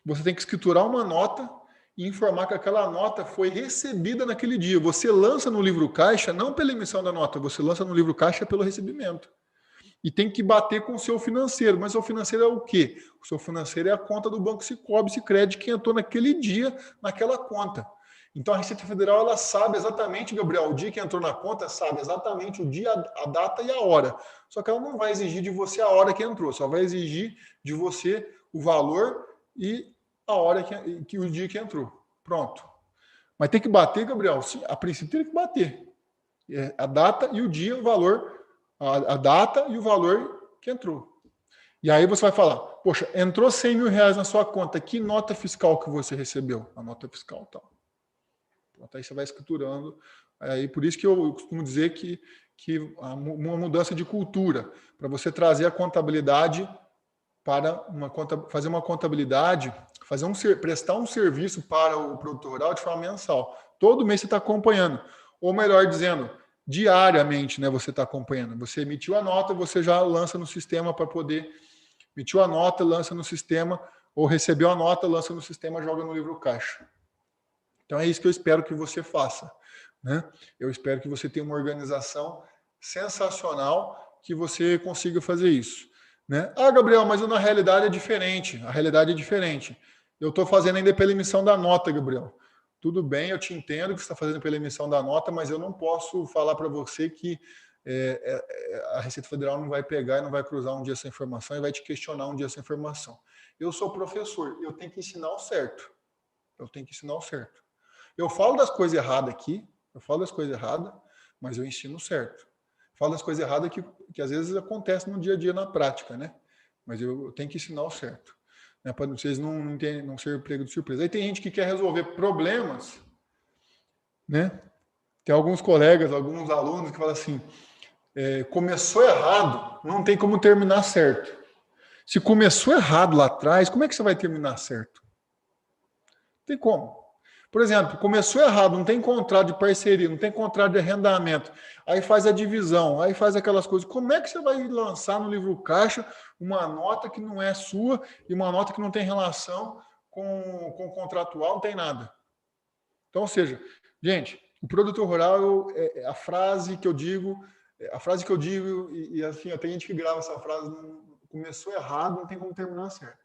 você tem que escriturar uma nota e informar que aquela nota foi recebida naquele dia. Você lança no livro caixa não pela emissão da nota, você lança no livro caixa pelo recebimento. E tem que bater com o seu financeiro. Mas o financeiro é o quê? O seu financeiro é a conta do Banco Sicoob, Sicredi, que entrou naquele dia, naquela conta. Então a Receita Federal, ela sabe exatamente, Gabriel, o dia que entrou na conta, sabe exatamente o dia, a data e a hora. Só que ela não vai exigir de você a hora que entrou, só vai exigir de você o valor e a hora que o dia que entrou. Pronto. Mas tem que bater, Gabriel? Sim, a princípio tem que bater. A data e o dia, o valor, a data e o valor que entrou. E aí você vai falar, poxa, entrou 100 mil reais na sua conta, que nota fiscal que você recebeu? A nota fiscal tal. Pronto, aí você vai escriturando. Aí, por isso que eu costumo dizer que uma mudança de cultura, para você trazer a contabilidade para fazer uma contabilidade, prestar um serviço para o produtor rural de forma mensal. Todo mês você está acompanhando. Ou melhor dizendo, diariamente, né, você está acompanhando. Você emitiu a nota, você já lança no sistema para poder... Emitiu a nota, lança no sistema, ou recebeu a nota, lança no sistema, joga no livro caixa. Então é isso que eu espero que você faça, né? Eu espero que você tenha uma organização sensacional, que você consiga fazer isso, né? Ah, Gabriel, mas na realidade é diferente. A realidade é diferente. Eu estou fazendo ainda pela emissão da nota, Gabriel. Tudo bem, eu te entendo que você está fazendo pela emissão da nota, mas eu não posso falar para você que a Receita Federal não vai pegar e não vai cruzar um dia essa informação e vai te questionar um dia essa informação. Eu sou professor, eu tenho que ensinar o certo. Eu tenho que ensinar o certo. Eu falo das coisas erradas aqui, mas eu ensino certo. Falo das coisas erradas que às vezes acontecem no dia a dia na prática, né? Mas eu tenho que ensinar o certo, né? Para vocês não serem pego de surpresa. Aí tem gente que quer resolver problemas, né? Tem alguns colegas, alguns alunos que falam assim, começou errado, não tem como terminar certo. Se começou errado lá atrás, como é que você vai terminar certo? Não tem como. Por exemplo, começou errado, não tem contrato de parceria, não tem contrato de arrendamento, aí faz a divisão, aí faz aquelas coisas. Como é que você vai lançar no livro caixa uma nota que não é sua e uma nota que não tem relação com o contratual, não tem nada? Então, ou seja, gente, o produtor rural é a frase que eu digo, e assim, tem gente que grava essa frase, começou errado, não tem como terminar certo.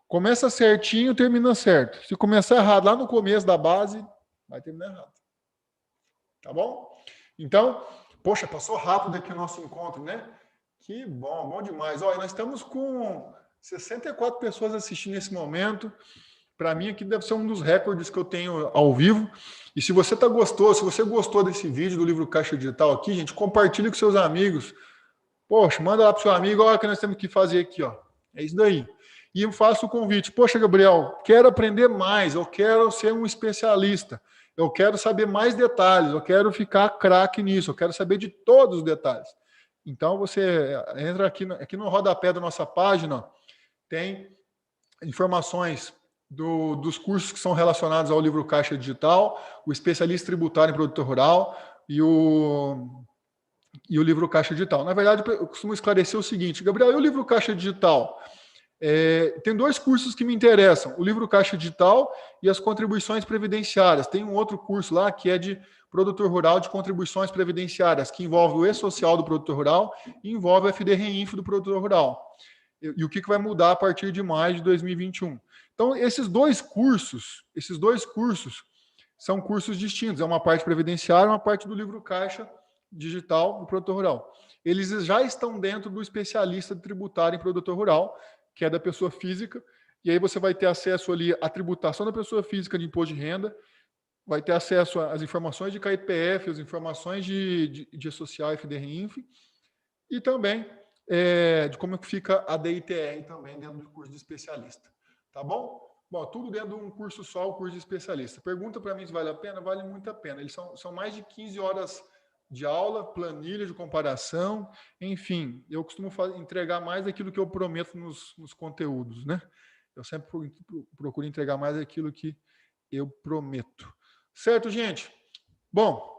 Começa certinho, termina certo. Se começar errado lá no começo da base, vai terminar errado. Tá bom? Então, poxa, passou rápido aqui o nosso encontro, né? Que bom, bom demais. Olha, nós estamos com 64 pessoas assistindo nesse momento. Para mim aqui deve ser um dos recordes que eu tenho ao vivo. E se você se você gostou desse vídeo do livro Caixa Digital aqui, gente, compartilhe com seus amigos. Poxa, manda lá para o seu amigo, olha o que nós temos que fazer aqui, ó. É isso daí. E eu faço o convite. Poxa, Gabriel, quero aprender mais, eu quero ser um especialista, eu quero saber mais detalhes, eu quero ficar craque nisso, eu quero saber de todos os detalhes. Então, você entra aqui no rodapé da nossa página, tem informações dos cursos que são relacionados ao livro Caixa Digital, o especialista tributário em produtor rural e o livro Caixa Digital. Na verdade, eu costumo esclarecer o seguinte, Gabriel, e o livro Caixa Digital? Tem dois cursos que me interessam, o livro Caixa Digital e as contribuições previdenciárias. Tem um outro curso lá que é de produtor rural de contribuições previdenciárias, que envolve o E-Social do produtor rural e envolve o FD-Reinfo do produtor rural. E o que vai mudar a partir de maio de 2021. Então, esses dois cursos são cursos distintos. É uma parte previdenciária e uma parte do livro Caixa Digital do produtor rural. Eles já estão dentro do especialista tributário em produtor rural, que é da pessoa física, e aí você vai ter acesso ali à tributação da pessoa física de imposto de renda, vai ter acesso às informações de KIPF, as informações de social e FDRINF, e também de como que fica a DITR também dentro do curso de especialista. Tá bom? Bom, tudo dentro de um curso só, o curso de especialista. Pergunta para mim se vale a pena? Vale muito a pena. Eles são mais de 15 horas de aula, planilha de comparação, enfim, eu costumo entregar mais daquilo que eu prometo nos conteúdos, né? Eu sempre procuro entregar mais daquilo que eu prometo. Certo, gente? Bom,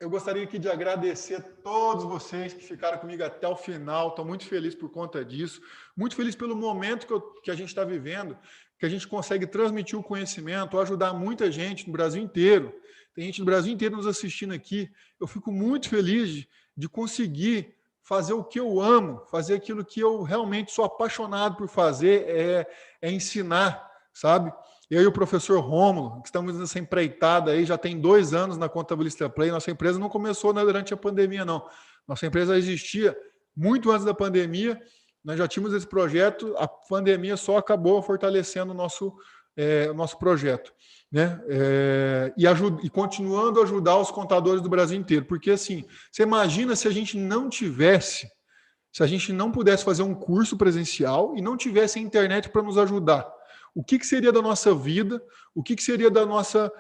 eu gostaria aqui de agradecer a todos vocês que ficaram comigo até o final. Estou muito feliz por conta disso. Muito feliz pelo momento que a gente está vivendo, que a gente consegue transmitir o conhecimento, ajudar muita gente no Brasil inteiro. Tem gente no Brasil inteiro nos assistindo aqui. Eu fico muito feliz de conseguir fazer o que eu amo, fazer aquilo que eu realmente sou apaixonado por fazer, é ensinar, sabe? Eu e o professor Rômulo, que estamos nessa empreitada aí, já tem 2 anos na Contabilista Play. Nossa empresa não começou durante a pandemia, não. Nossa empresa existia muito antes da pandemia. Nós já tínhamos esse projeto, a pandemia só acabou fortalecendo o nosso projeto, né? E continuando a ajudar os contadores do Brasil inteiro. Porque, assim, você imagina se a gente não tivesse, se a gente não pudesse fazer um curso presencial e não tivesse a internet para nos ajudar. O que seria da nossa vida, o que seria da nossa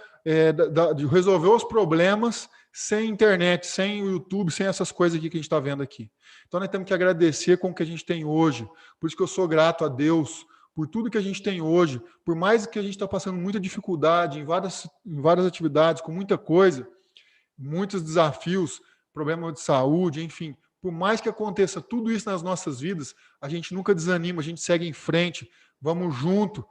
de resolver os problemas sem internet, sem o YouTube, sem essas coisas aqui que a gente está vendo aqui. Então nós temos que agradecer com o que a gente tem hoje. Por isso que eu sou grato a Deus por tudo que a gente tem hoje, por mais que a gente está passando muita dificuldade em várias atividades, com muita coisa, muitos desafios, problemas de saúde, enfim. Por mais que aconteça tudo isso nas nossas vidas, a gente nunca desanima, a gente segue em frente, vamos junto,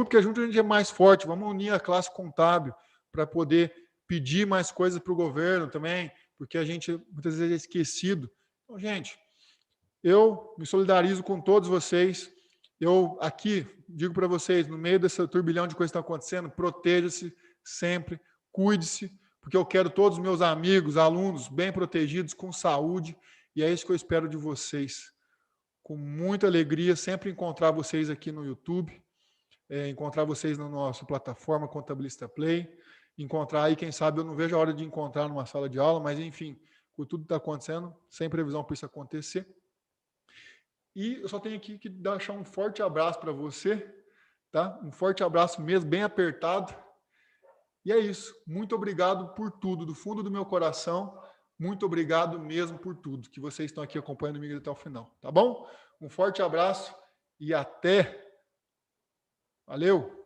que junto a gente é mais forte, vamos unir a classe contábil para poder pedir mais coisas para o governo também, porque a gente muitas vezes é esquecido. Então, gente, eu me solidarizo com todos vocês. Eu aqui digo para vocês, no meio desse turbilhão de coisas que estão acontecendo, proteja-se sempre, cuide-se, porque eu quero todos os meus amigos, alunos bem protegidos, com saúde, e é isso que eu espero de vocês. Com muita alegria, sempre encontrar vocês aqui no YouTube, encontrar vocês na nossa plataforma Contabilista Play, encontrar aí, quem sabe, eu não vejo a hora de encontrar numa sala de aula, mas enfim, com tudo que está acontecendo, sem previsão para isso acontecer. E eu só tenho aqui que deixar um forte abraço para você, tá? Um forte abraço mesmo, bem apertado. E é isso. Muito obrigado por tudo, do fundo do meu coração. Muito obrigado mesmo por tudo, que vocês estão aqui acompanhando comigo até o final, tá bom? Um forte abraço e até. Valeu!